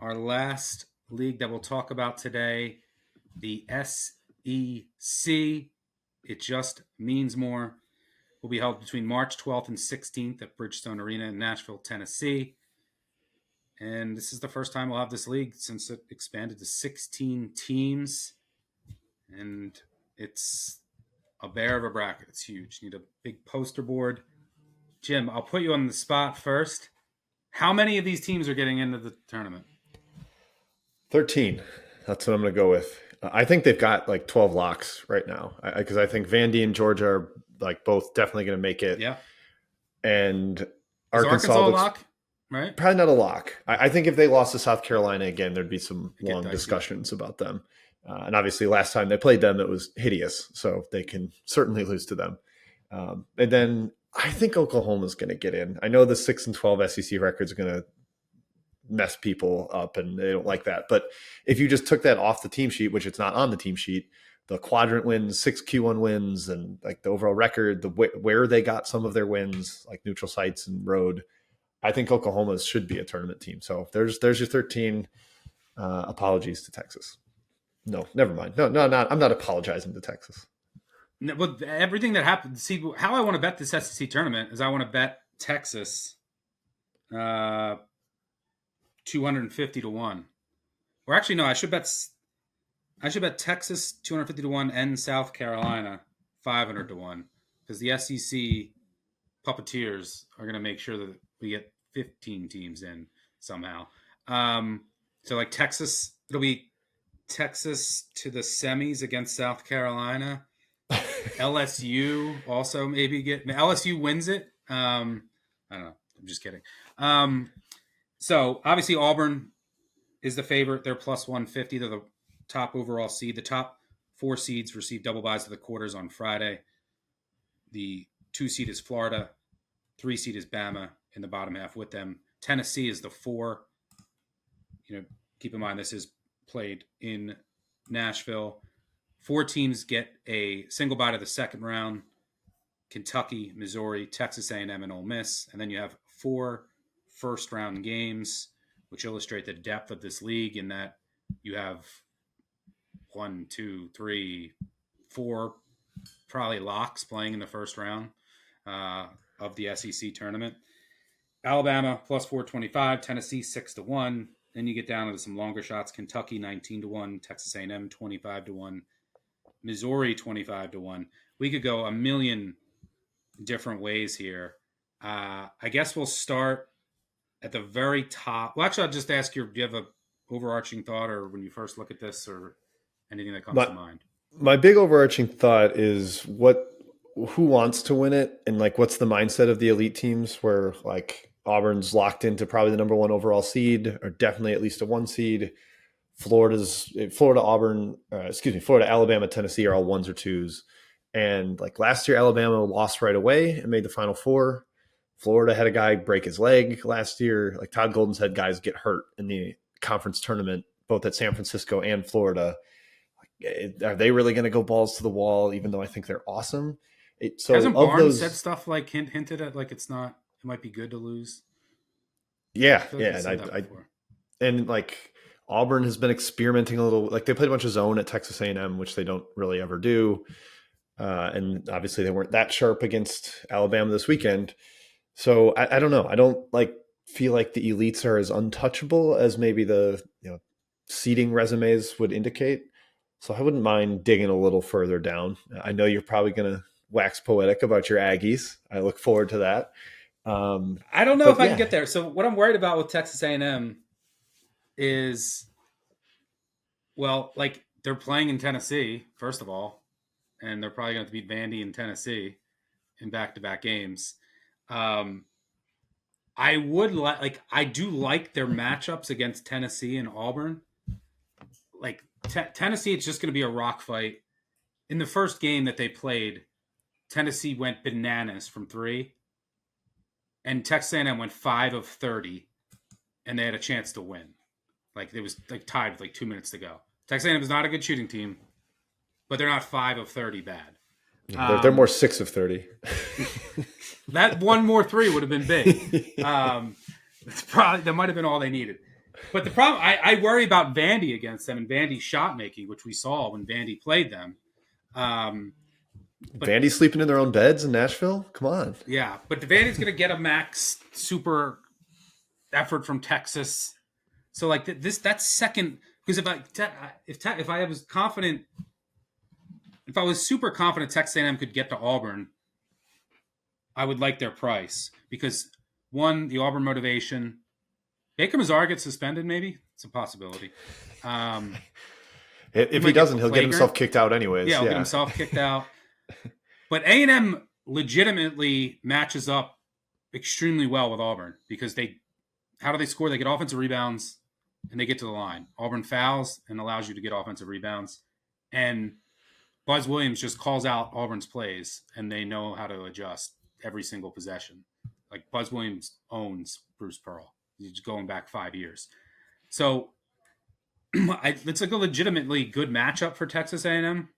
our last league that we'll talk about today, the SEC. It just means more. Will be held between March 12th and 16th at Bridgestone Arena in Nashville, Tennessee. And this is the first time we'll have this league since it expanded to 16 teams. And it's a bear of a bracket. It's huge. You need a big poster board. Jim, I'll put you on the spot first. How many of these teams are getting into the tournament? 13. That's what I'm going to go with. I think they've got like 12 locks right now because I think Vandy and Georgia are like both definitely going to make it. Yeah. And Arkansas a lock, right? Probably not a lock. I think if they lost to South Carolina again, there'd be some long discussions about them. And obviously last time they played them, it was hideous. So they can certainly lose to them. And then I think Oklahoma's going to get in. I know the 6-12 SEC records are going to mess people up and they don't like that. But if you just took that off the team sheet, which it's not on the team sheet, the quadrant wins, 6 Q1 wins, and like the overall record, where they got some of their wins, like neutral sites and road, I think Oklahoma should be a tournament team. So there's your 13. Apologies to Texas. No, never mind. No, I'm not apologizing to Texas. No, but everything that happened, see, how I want to bet this SEC tournament is I want to bet Texas 250 to 1. Or actually, no, I should bet Texas 250 to 1 and South Carolina 500 to 1 because the SEC puppeteers are going to make sure that we get 15 teams in somehow. So like Texas, it'll be Texas to the semis against South Carolina. LSU also maybe LSU wins it. I don't know. I'm just kidding. So obviously Auburn is the favorite. They're plus 150. They're the top overall seed. The top 4 seeds receive double buys to the quarters on Friday. The 2 seed is Florida. 3 seed is Bama in the bottom half with them. Tennessee is the 4. Keep in mind this is played in Nashville. 4 teams get a single bye to the second round. Kentucky, Missouri, Texas A&M, and Ole Miss. And then you have 4 first-round games which illustrate the depth of this league in that you have 1, 2, 3, 4 probably locks playing in the first round of the SEC tournament. Alabama plus 425, Tennessee 6-1. Then you get down to some longer shots. Kentucky 19-1, Texas A&M 25-1, Missouri 25-1. We could go a million different ways here. I guess we'll start at the very top. Well, actually, I'll just ask you, do you have an overarching thought, or when you first look at this, or anything that comes to mind? My big overarching thought is who wants to win it, and like what's the mindset of the elite teams, where like Auburn's locked into probably the number 1 overall seed, or definitely at least a 1 seed. Florida, Alabama, Tennessee are all 1s or 2s. And like last year, Alabama lost right away and made the Final Four. Florida had a guy break his leg last year. Like Todd Golden's had guys get hurt in the conference tournament, both at San Francisco and Florida. Are they really going to go balls to the wall, even though I think they're awesome? Hasn't Barnes said stuff like hinted at like it might be good to lose? Yeah, and like Auburn has been experimenting a little. Like they played a bunch of zone at Texas A&M, which they don't really ever do. And obviously they weren't that sharp against Alabama this weekend. So I don't know. I don't feel like the elites are as untouchable as maybe the seeding resumes would indicate. So I wouldn't mind digging a little further down. I know you're probably going to wax poetic about your Aggies. I look forward to that. I don't know if I can get there. So what I'm worried about with Texas A&M is, well, like they're playing in Tennessee, first of all, and they're probably going to beat Vandy in Tennessee in back-to-back games. I do like their matchups against Tennessee and Auburn. Like Tennessee, it's just going to be a rock fight. In the first game that they played, Tennessee went bananas from 3, and Texas A&M went 5 of 30, and they had a chance to win. Like it was like tied with like 2 minutes to go. Texas A&M is not a good shooting team, but they're not 5 of 30 bad. They're more 6 of 30. That one more 3 would have been big. That might have been all they needed. But the problem, I worry about Vandy against them and Vandy's shot making, which we saw when Vandy played them. Vandy sleeping in their own beds in Nashville? Come on. Yeah, but Vandy's going to get a max super effort from Texas. So like that's second, because if I was confident, if I was super confident Texas A&M could get to Auburn, I would like their price, because one, the Auburn motivation. Baker Mazar gets suspended, maybe it's a possibility. If he doesn't, he'll get himself kicked out anyways. Yeah, he'll get himself kicked out. But A&M legitimately matches up extremely well with Auburn, because how do they score? They get offensive rebounds and they get to the line. Auburn fouls and allows you to get offensive rebounds. And Buzz Williams just calls out Auburn's plays, and they know how to adjust every single possession. Like Buzz Williams owns Bruce Pearl. He's going back 5 years. So it's like a legitimately good matchup for Texas A&M.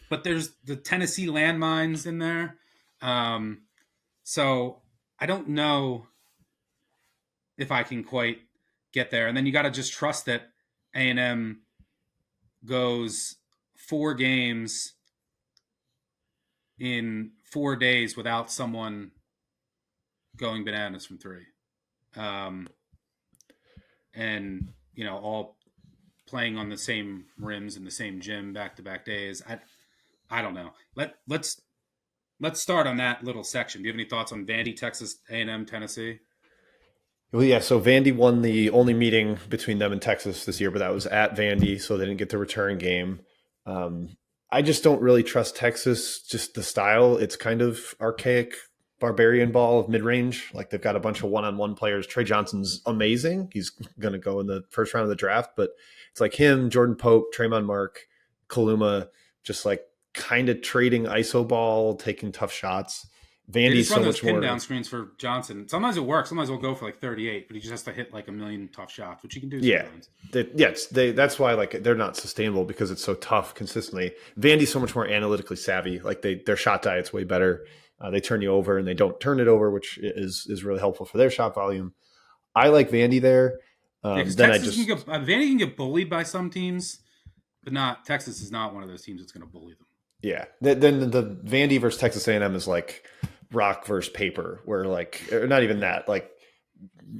But there's the Tennessee landmines in there. So I don't know if I can quite get there. And then you got to just trust that A&M goes 4 games in 4 days without someone going bananas from 3. And, all playing on the same rims in the same gym back-to-back days. I don't know. Let's start on that little section. Do you have any thoughts on Vandy, Texas A&M, Tennessee? Well, yeah. So Vandy won the only meeting between them and Texas this year, but that was at Vandy, so they didn't get the return game. I just don't really trust Texas. Just the style, it's kind of archaic, barbarian ball of mid-range. Like they've got a bunch of one-on-one players. Trey Johnson's amazing. He's going to go in the first round of the draft, but it's like him, Jordan Pope, Traymon Mark, Kaluma, just like kind of trading iso ball, taking tough shots. Vandy's so much more. Pin down screens for Johnson. Sometimes it works. Sometimes he'll go for like 38, but he just has to hit like a million tough shots, which he can do. Sometimes. That's why like they're not sustainable, because it's so tough consistently. Vandy's so much more analytically savvy. Like their shot diet's way better. They turn you over and they don't turn it over, which is really helpful for their shot volume. I like Vandy there. Yeah, because Then I Texas can just get Vandy can get bullied by some teams, but not Texas is not one of those teams that's going to bully them. yeah. Then the Vandy versus Texas A&M is like rock versus paper, where like or not even that. Like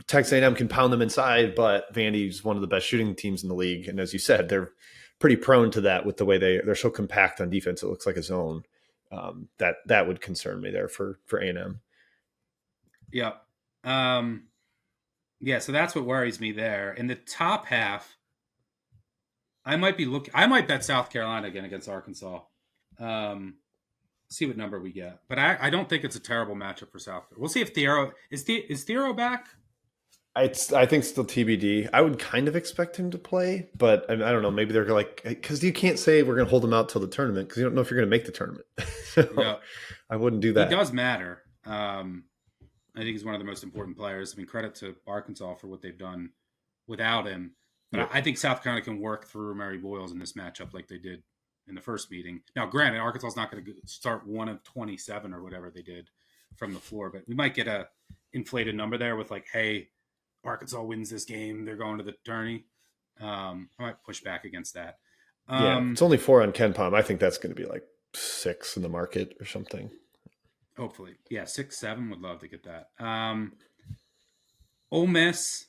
Texas A&M can pound them inside, but Vandy's one of the best shooting teams in the league, and as you said, they're pretty prone to that with the way they're so compact on defense. It looks like a zone. That would concern me there for A&M. Yeah. Um, yeah, so that's what worries me there. In the top half, I might bet South Carolina again against Arkansas. Um, see what number we get. But I don't think it's a terrible matchup for South Carolina. We'll see if is Theo back? I think still TBD. I would kind of expect him to play, but I don't know. Maybe they're like because you can't say we're going to hold him out till the tournament because you don't know if you're going to make the tournament. So Yeah. I wouldn't do He that. does matter. I think he's one of the most important players. I mean, credit to Arkansas for what they've done without him. But Yep. I think South Carolina can work through Mary Boyles in this matchup like they did in the first meeting. Now, granted, Arkansas is not going to start 1 of 27 or whatever they did from the floor, but we might get a inflated number there with like, hey, Arkansas wins this game, they're going to the tourney. I might push back against that. Yeah, it's only 4 on Ken Palm. I think that's going to be like 6 in the market or something. Hopefully, yeah, 6-7 would love to get that. Ole Miss.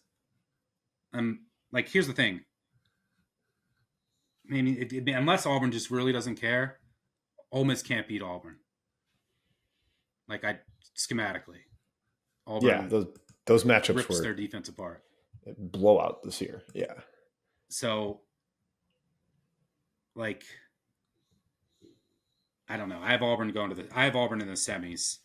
Like, here's the thing. I mean, unless Auburn just really doesn't care, Ole Miss can't beat Auburn. Like, schematically, Auburn Yeah, those matchups rips were their defense apart. blowout this year. Yeah, So, like, I don't know. I have Auburn in the semis.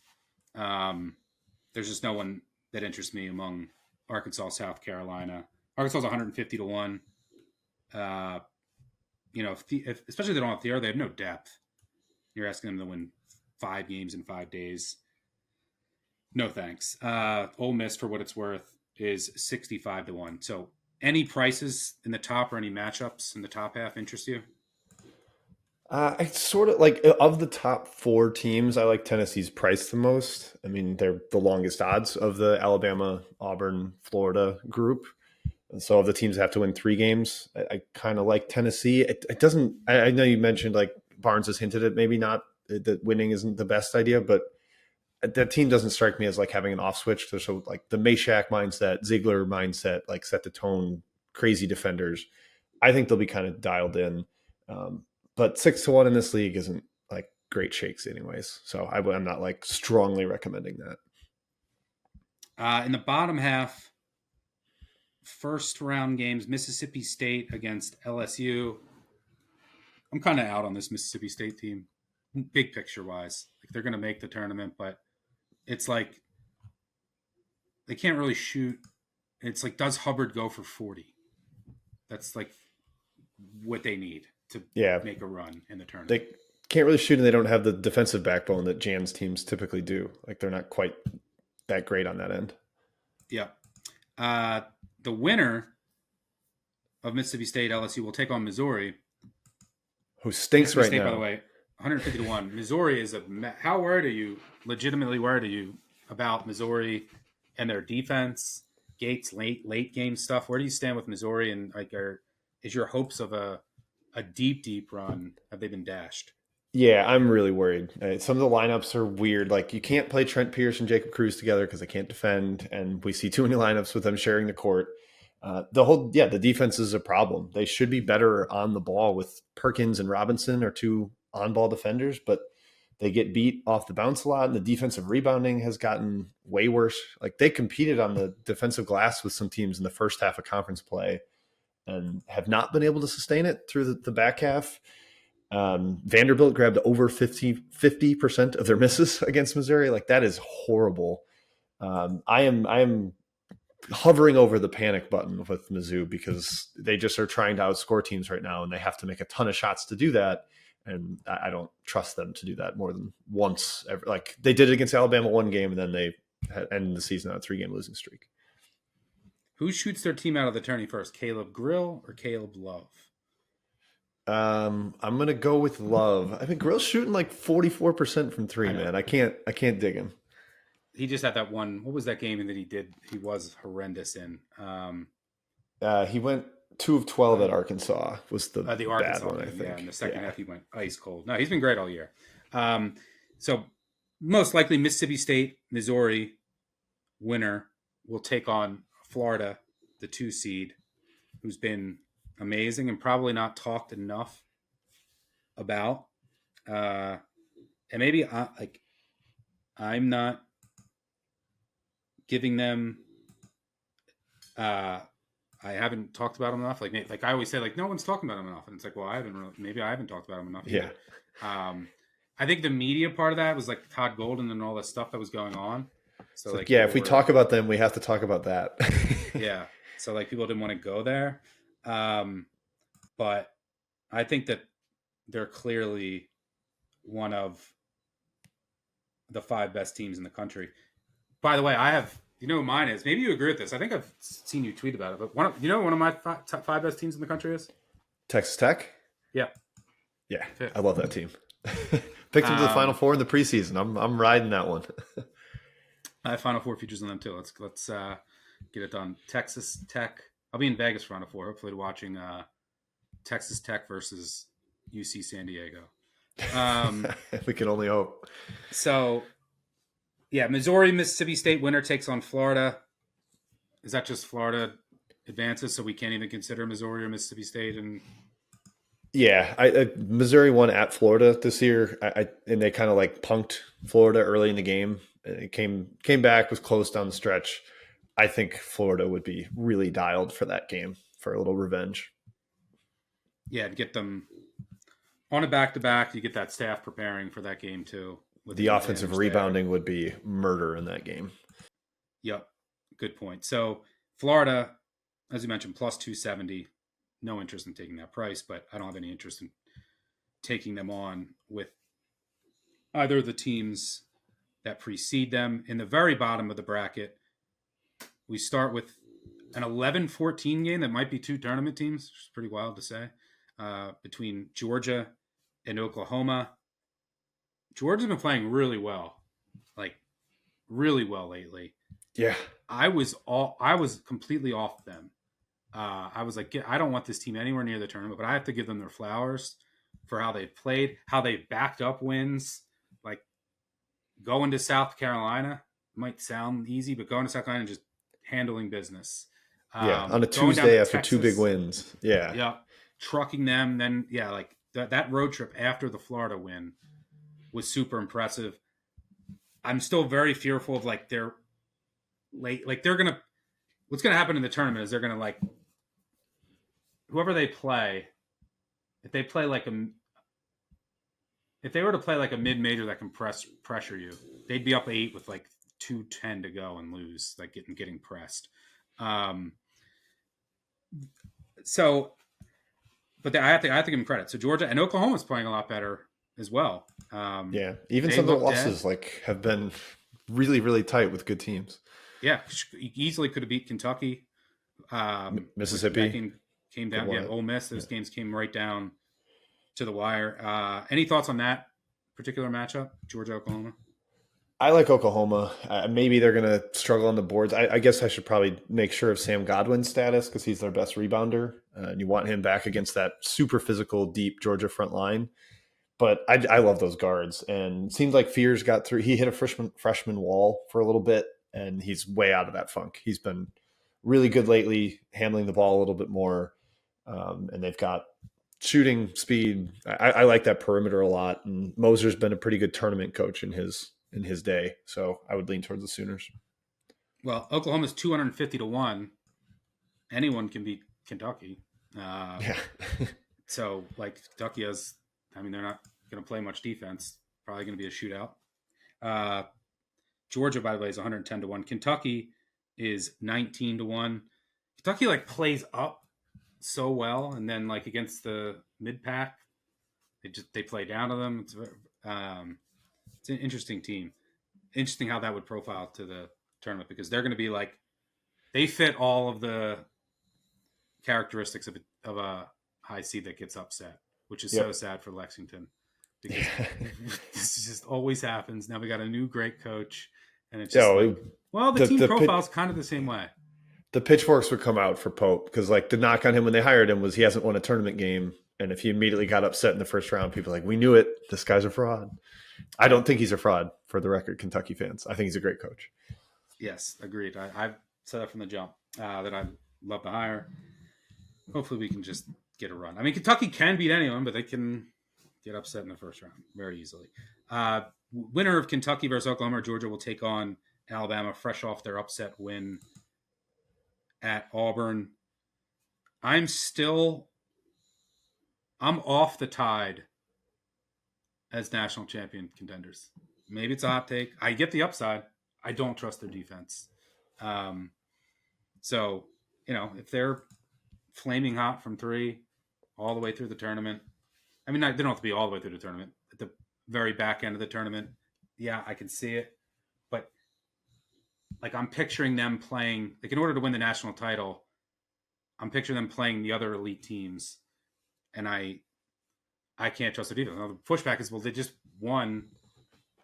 There's just no one that interests me among Arkansas, South Carolina. Arkansas's 150-1. If especially if they don't have Theo, they have no depth. You're asking them to win 5 games in 5 days. No thanks. Ole Miss, for what it's worth, is 65-1. So, any prices in the top or any matchups in the top half interest you? I sort of like of the top 4 teams. I like Tennessee's price the most. I mean, they're the longest odds of the Alabama, Auburn, Florida group. And so of the teams that have to win 3 games, I kind of like Tennessee. It doesn't. I know you mentioned like Barnes has hinted at maybe not that winning isn't the best idea, but that team doesn't strike me as like having an off switch. They're so like the Meshack mindset, Ziegler mindset, like set the tone, crazy defenders. I think they'll be kind of dialed in. Um, but 6-1 in this league isn't like great shakes, anyways. So I'm not like strongly recommending that. In the bottom half, first round games, Mississippi State against LSU. I'm kind of out on this Mississippi State team, big picture wise. Like, they're going to make the tournament, but it's like they can't really shoot. It's like, does Hubbard go for 40? That's like what they need to Yeah, make a run in the tournament. they can't really shoot, and they don't have the defensive backbone that Jan's teams typically do. Like they're not quite that great on that end. Yeah. The winner of Mississippi State LSU will take on Missouri. Who stinks Mississippi right State, now? by the way, 150-1. Missouri is how worried are you? Legitimately worried are you about Missouri and their defense? Gates late game stuff. Where do you stand with Missouri? And like, is your hopes of a deep run, have they been dashed? Yeah, I'm really worried. Some of the lineups are weird. Like you can't play Trent Pierce and Jacob Cruz together because they can't defend, and we see too many lineups with them sharing the court. The defense is a problem. They should be better on the ball with Perkins and Robinson are 2 on-ball defenders, but they get beat off the bounce a lot, and the defensive rebounding has gotten way worse. Like they competed on the defensive glass with some teams in the first half of conference play and have not been able to sustain it through the back half. Vanderbilt grabbed over 50% of their misses against Missouri. Like that is horrible. I am hovering over the panic button with Mizzou because they just are trying to outscore teams right now, and they have to make a ton of shots to do that. And I don't trust them to do that more than once ever. Like they did it against Alabama 1 game, and then they ended the season on a 3-game losing streak. Who shoots their team out of the tourney first, Caleb Grill or Caleb Love? I'm gonna go with Love. I think Grill's shooting like 44% from 3. Man, I can't dig him. he just had that one. What was that game that he did? He was horrendous in. He went 2 of 12 at Arkansas. Was the The bad Arkansas one, I game, yeah. think. In the second Yeah. half, he went ice cold. No, he's been great all year. So most likely Mississippi State, Missouri winner will take on Florida, the 2 seed, who's been amazing and probably not talked enough about. And maybe I'm not giving them. I haven't talked about them enough. Like I always say, like no one's talking about them enough, and it's like, well, maybe I haven't talked about them enough either. Yeah. I think the media part of that was like Todd Golden and all that stuff that was going on. So like yeah, if we talk about them, we have to talk about that. Yeah. So like people didn't want to go there. But I think that they're clearly one of the 5 best teams in the country. By the way, I have, you know who mine is? Maybe you agree with this. I think I've seen you tweet about it, but one of my top 5 best teams in the country is? Texas Tech? Yeah. Yeah. Fifth. I love that team. Picked them to the Final Four in the preseason. I'm riding that one. I have Final Four features on them too. Let's get it done. Texas Tech. I'll be in Vegas for Final Four, hopefully watching Texas Tech versus UC San Diego. We can only hope. So, yeah, Missouri, Mississippi State winner takes on Florida. Is that just Florida advances, so we can't even consider Missouri or Mississippi State? And yeah, Missouri won at Florida this year, and they kind of like punked Florida early in the game. It came back, was close down the stretch. I think Florida would be really dialed for that game for a little revenge. Yeah, to get them on a back-to-back, you get that staff preparing for that game too. The offensive rebounding would be murder in that game. Yep, good point. So Florida, as you mentioned, plus 270. No interest in taking that price, but I don't have any interest in taking them on with either of the teams that precede them. In the very bottom of the bracket, we start with an 11-14 game that might be 2 tournament teams, which is pretty wild to say, between Georgia and Oklahoma. Georgia's been playing really well, like really well lately. Yeah, I was completely off them. I was like, I don't want this team anywhere near the tournament, but I have to give them their flowers for how they've played, how they backed up wins. Like going to South Carolina might sound easy, but going to South Carolina and just handling business. Yeah, on a Tuesday after Texas, 2 big wins. Yeah. Yeah. Trucking them. Then, yeah, like that road trip after the Florida win was super impressive. I'm still very fearful of like their late, like they're going to, what's going to happen in the tournament is they're going to like, whoever they play, if they were to play like a mid-major that can pressure you, they'd be up 8 with like 2:10 to go and lose, like getting pressed. So, but I have to give them credit. So Georgia and Oklahoma's playing a lot better as well. Yeah, even some of the losses like have been really, really tight with good teams. Yeah, easily could have beat Kentucky. Mississippi came down. Yeah, Ole Miss. Those games came right down to the wire. Any thoughts on that particular matchup, Georgia Oklahoma? I like Oklahoma. Maybe they're going to struggle on the boards. I guess I should probably make sure of Sam Godwin's status because he's their best rebounder. And you want him back against that super physical, deep Georgia front line. But I love those guards. And it seems like Fears got through. He hit a freshman wall for a little bit, and he's way out of that funk. He's been really good lately, handling the ball a little bit more. And they've got shooting speed. I like that perimeter a lot. And Moser's been a pretty good tournament coach in his day. So I would lean towards the Sooners. Well, Oklahoma's 250-1. Anyone can beat Kentucky. Yeah. So like Kentucky has, I mean, they're not going to play much defense. Probably going to be a shootout. Georgia, by the way, is 110-1. Kentucky is 19-1. Kentucky like plays up so well, and then like against the mid pack, they play down to them. It's an interesting team. Interesting how that would profile to the tournament because they're going to be like they fit all of the characteristics of a high seed that gets upset, which is so sad for Lexington because this just always happens. Now we got a new great coach, And it's just So like, well, the team profile is kind of the same way. the pitchforks would come out for Pope because like the knock on him when they hired him was he hasn't won a tournament game. And if he immediately got upset in the first round, people are like, we knew it. This guy's a fraud. I don't think he's a fraud, for the record, Kentucky fans. I think he's a great coach. Yes, agreed. I've said that from the jump that I'd love to hire. Hopefully we can just get a run. I mean, Kentucky can beat anyone, but they can get upset in the first round very easily. Winner of Kentucky versus Oklahoma or Georgia will take on Alabama fresh off their upset win at Auburn. I'm off the Tide as national champion contenders. Maybe it's a hot take. I get the upside. I don't trust their defense. So, if they're flaming hot from three all the way through the tournament, I mean, they don't have to be all the way through the tournament. At the very back end of the tournament, yeah, I can see it. But, I'm picturing them playing, in order to win the national title, I'm picturing them playing the other elite teams. And I can't trust their defense. Now, the pushback is, well, they just won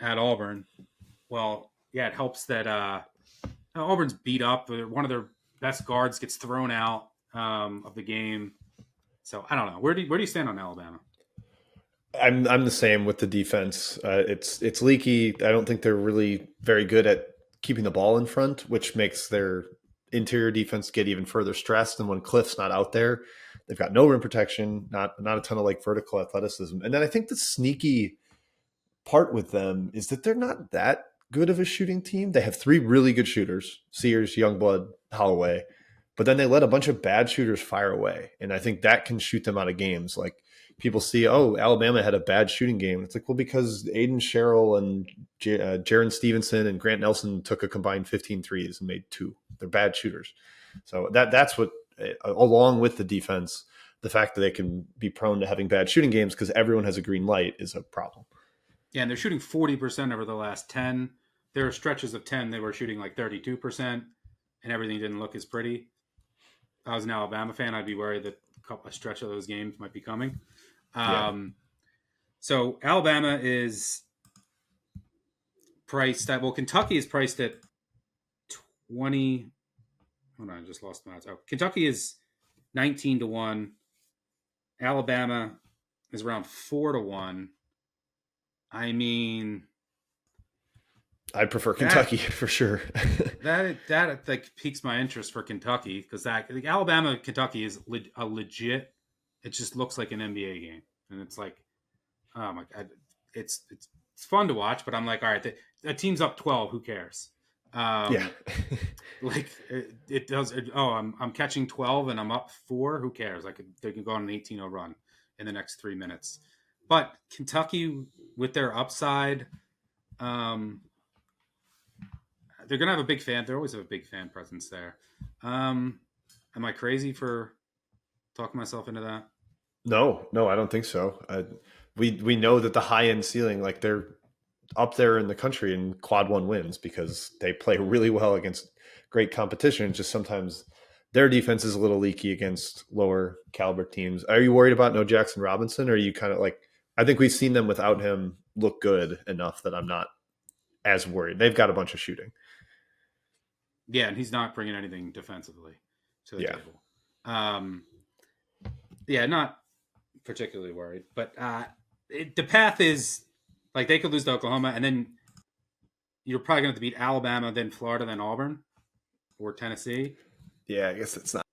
at Auburn. Well, yeah, it helps that Auburn's beat up. One of their best guards gets thrown out of the game. So I don't know. Where do you stand on Alabama? I'm the same with the defense. It's leaky. I don't think they're really very good at keeping the ball in front, which makes their interior defense get even further stressed. And when Cliff's not out there, they've got no rim protection, not a ton of vertical athleticism. And then I think the sneaky part with them is that they're not that good of a shooting team. They have three really good shooters: Sears, Youngblood, Holloway. But then they let a bunch of bad shooters fire away. And I think that can shoot them out of games. People see, oh, Alabama had a bad shooting game. It's well, because Aiden Sherrill and Jaron Stevenson and Grant Nelson took a combined 15 threes and made two. They're bad shooters. So that's what, along with the defense, the fact that they can be prone to having bad shooting games because everyone has a green light is a problem. Yeah, and they're shooting 40% over the last 10. There are stretches of 10 they were shooting 32%, and everything didn't look as pretty. If I was an Alabama fan, I'd be worried that a stretch of those games might be coming. So Alabama is priced at, Kentucky is priced at 20. Hold on, I just lost my odds. Oh, Kentucky is 19-1. Alabama is around 4-1. I mean, I prefer Kentucky for sure. that piques my interest for Kentucky because Alabama Kentucky is a legit. It just looks like an NBA game, and it's oh my god, it's fun to watch. But I'm all right, the team's up 12. Who cares? Yeah, it does. I'm catching 12 and I'm up 4. Who cares? They can go on an 18-0 run in the next 3 minutes. But Kentucky with their upside. They're going to have a big fan. They always have a big fan presence there. Am I crazy for talking myself into that? No, I don't think so. We know that the high end ceiling, they're up there in the country in quad one wins because they play really well against great competition. Just sometimes their defense is a little leaky against lower caliber teams. Are you worried about no Jackson Robinson? Or are you kind of I think we've seen them without him look good enough that I'm not as worried. They've got a bunch of shooting. Yeah, and he's not bringing anything defensively to the table. Not particularly worried. But the path is they could lose to Oklahoma, and then you're probably going to have to beat Alabama, then Florida, then Auburn, or Tennessee. Yeah, I guess it's not.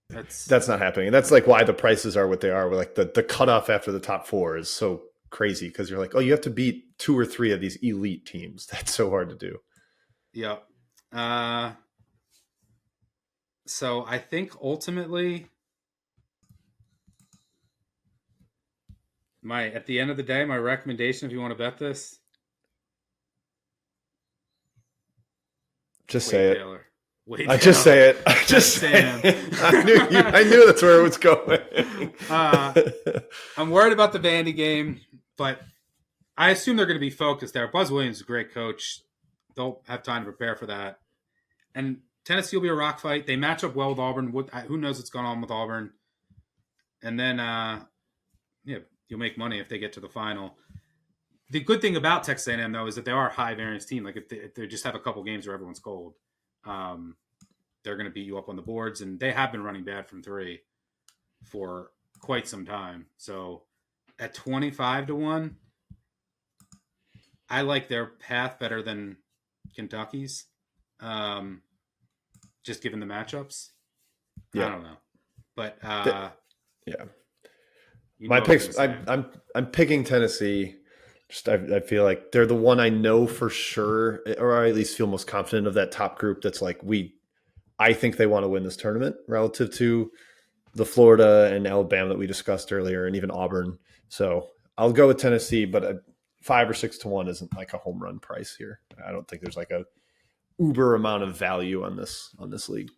That's not happening. And that's why the prices are what they are. Where the cutoff after the top 4 is so crazy because you're you have to beat 2 or 3 of these elite teams. That's so hard to do. Yeah. So I think ultimately at the end of the day, my recommendation, if you want to bet this, just say Taylor. it. I just say it. I just say it. I knew that's where it was going. I'm worried about the Vandy game, but I assume they're going to be focused there. Buzz Williams is a great coach. They'll have time to prepare for that. And Tennessee will be a rock fight. They match up well with Auburn. Who knows what's going on with Auburn? And then, you'll make money if they get to the final. The good thing about Texas A&M though is that they are a high variance team. Like if they just have a couple games where everyone's cold, um, they're going to beat you up on the boards, and they have been running bad from three for quite some time. So at 25-1, I like their path better than Kentucky's. Just given the matchups, Yeah. I don't know, but yeah. you My know what I was picks. gonna say. I'm picking Tennessee. Just I feel like they're the one I know for sure, or I at least feel most confident of that top group. That's like I think they want to win this tournament relative to the Florida and Alabama that we discussed earlier, and even Auburn. So I'll go with Tennessee, but 5 or 6-1 isn't like a home run price here. I don't think there's like a uber amount of value on this league.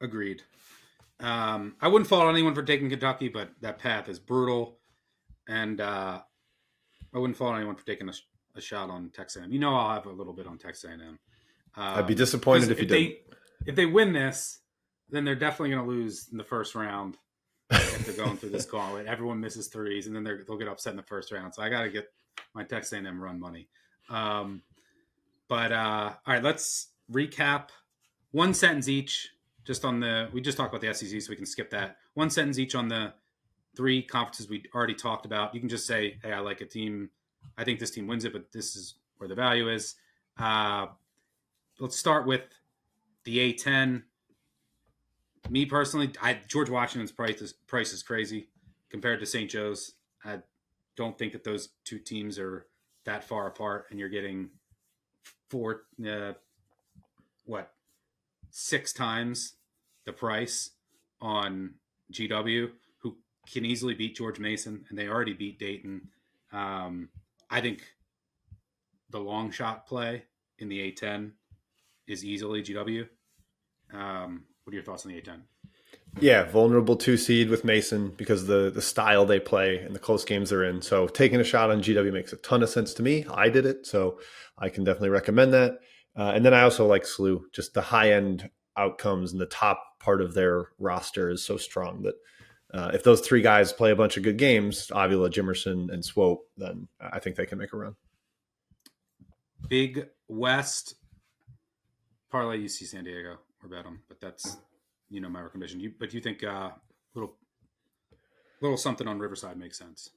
Agreed. I wouldn't fault anyone for taking Kentucky, but that path is brutal, and I wouldn't fault anyone for taking a shot on Texas A&M. You know, I'll have a little bit on Texas A&M. I'd be disappointed if you didn't. If they win this, then they're definitely going to lose in the first round. If they're going through this gauntlet, everyone misses threes, and then they'll get upset in the first round. So I got to get my Texas A&M run money. All right, let's recap. One sentence each. We just talked about the SEC, so we can skip that. One sentence each on the three conferences we already talked about. You can just say, "Hey, I like a team. I think this team wins it, but this is where the value is." Let's start with the A-10. Me personally, George Washington's price is crazy compared to St. Joe's. I don't think that those two teams are that far apart, and you're getting six times the price on GW, who can easily beat George Mason, and they already beat Dayton. I think the long shot play in the A-10 is easily GW. What are your thoughts on the A-10? Yeah, vulnerable 2 seed with Mason because the style they play and the close games they're in. So taking a shot on GW makes a ton of sense to me. I did it, so I can definitely recommend that. And then I also like SLU. Just the high end outcomes and the top part of their roster is so strong that if those three guys play a bunch of good games, Avila, Jimerson, and Swope, then I think they can make a run. Big West parlay UC San Diego or bet them, but that's my recommendation. But you think little something on Riverside makes sense?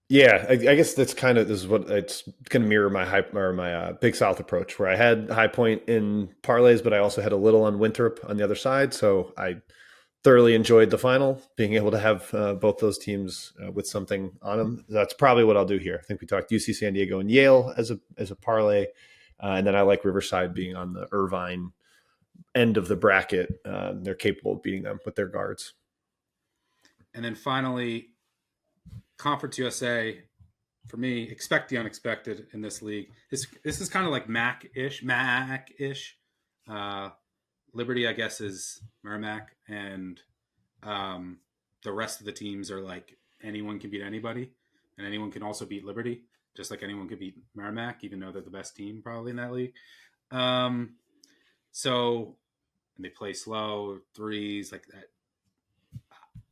Yeah, I guess this is what it's going to mirror my Big South approach, where I had High Point in parlays, but I also had a little on Winthrop on the other side. So I thoroughly enjoyed the final, being able to have both those teams with something on them. That's probably what I'll do here. I think we talked UC San Diego and Yale as a parlay, and then I like Riverside being on the Irvine end of the bracket. They're capable of beating them with their guards. And then finally, Conference USA, for me, expect the unexpected in this league. This is kind of like Mac-ish. Liberty, I guess, is Merrimack, and the rest of the teams are like anyone can beat anybody, and anyone can also beat Liberty, just like anyone could beat Merrimack, even though they're the best team probably in that league. So and they play slow, threes, like that.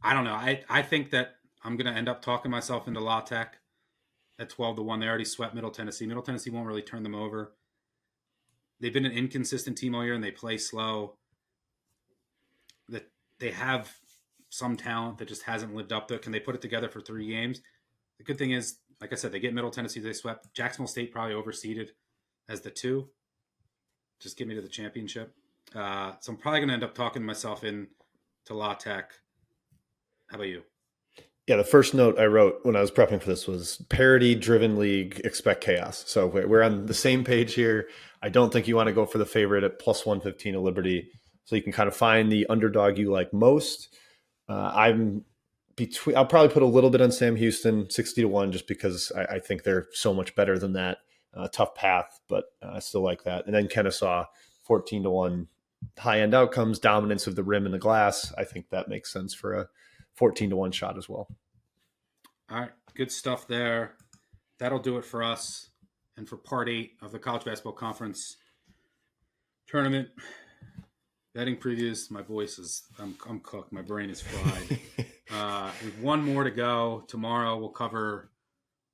I don't know. I think that I'm going to end up talking myself into La Tech at 12-1. They already swept Middle Tennessee. Middle Tennessee won't really turn them over. They've been an inconsistent team all year, and they play slow. That they have some talent that just hasn't lived up to it. Can they put it together for 3 games? The good thing is, like I said, they get Middle Tennessee. They swept. Jacksonville State probably overseeded as the 2. Just get me to the championship. So I'm probably going to end up talking myself into La Tech. How about you? Yeah, the first note I wrote when I was prepping for this was parity-driven league, expect chaos. So we're on the same page here. I don't think you want to go for the favorite at plus 115 of Liberty. So you can kind of find the underdog you like most. I'll probably put a little bit on Sam Houston, 60-1, just because I think they're so much better than that. Tough path, but I still like that. And then Kennesaw, 14-1, high-end outcomes, dominance of the rim and the glass. I think that makes sense for a 14-1 shot as well. All right, good stuff there. That'll do it for us and for part 8 of the College Basketball Conference tournament. Betting previews. My voice is I'm cooked. My brain is fried. We have one more to go. Tomorrow we'll cover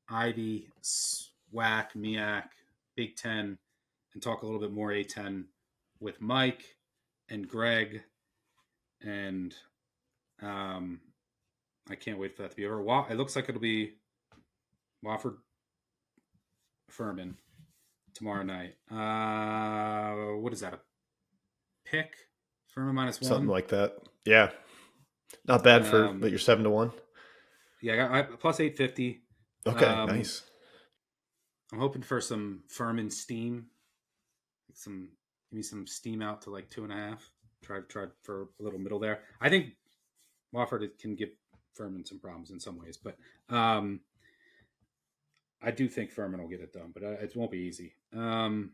Ivy WAC, MEAC, Big Ten, and talk a little bit more A10 with Mike and Greg. And I can't wait for that to be over. It looks like it'll be Wofford Furman tomorrow night. What is that? A pick? Furman -1? Something like that. Yeah. Not bad for but you're 7-1. Yeah, I got plus 850. Okay, nice. I'm hoping for some Furman steam. Give me some steam out to like 2.5. Try for a little middle there. I think Wofford can give Furman some problems in some ways, but I do think Furman will get it done, but it won't be easy. And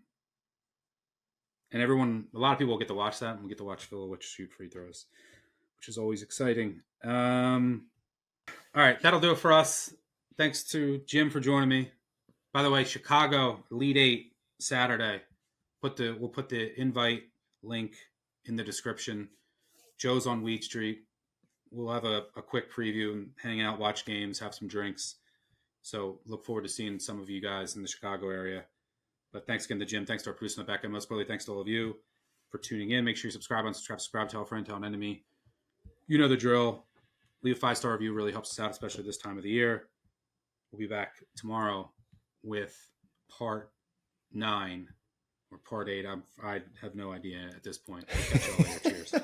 a lot of people will get to watch that, and we'll get to watch Phil shoot free throws, which is always exciting. All right, that'll do it for us. Thanks to Jim for joining me. By the way, Chicago Elite 8 Saturday. We'll put the invite link in the description. Joe's on Wheat Street. We'll have a quick preview and hang out, watch games, have some drinks. So look forward to seeing some of you guys in the Chicago area. But thanks again to Jim. Thanks to our producer in the back end. Most importantly, thanks to all of you for tuning in. Make sure you subscribe, tell a friend, tell an enemy. You know the drill. Leave a 5-star review. Really helps us out, especially this time of the year. We'll be back tomorrow with part 9 or part 8. I have no idea at this point. I'll catch you all later. Cheers.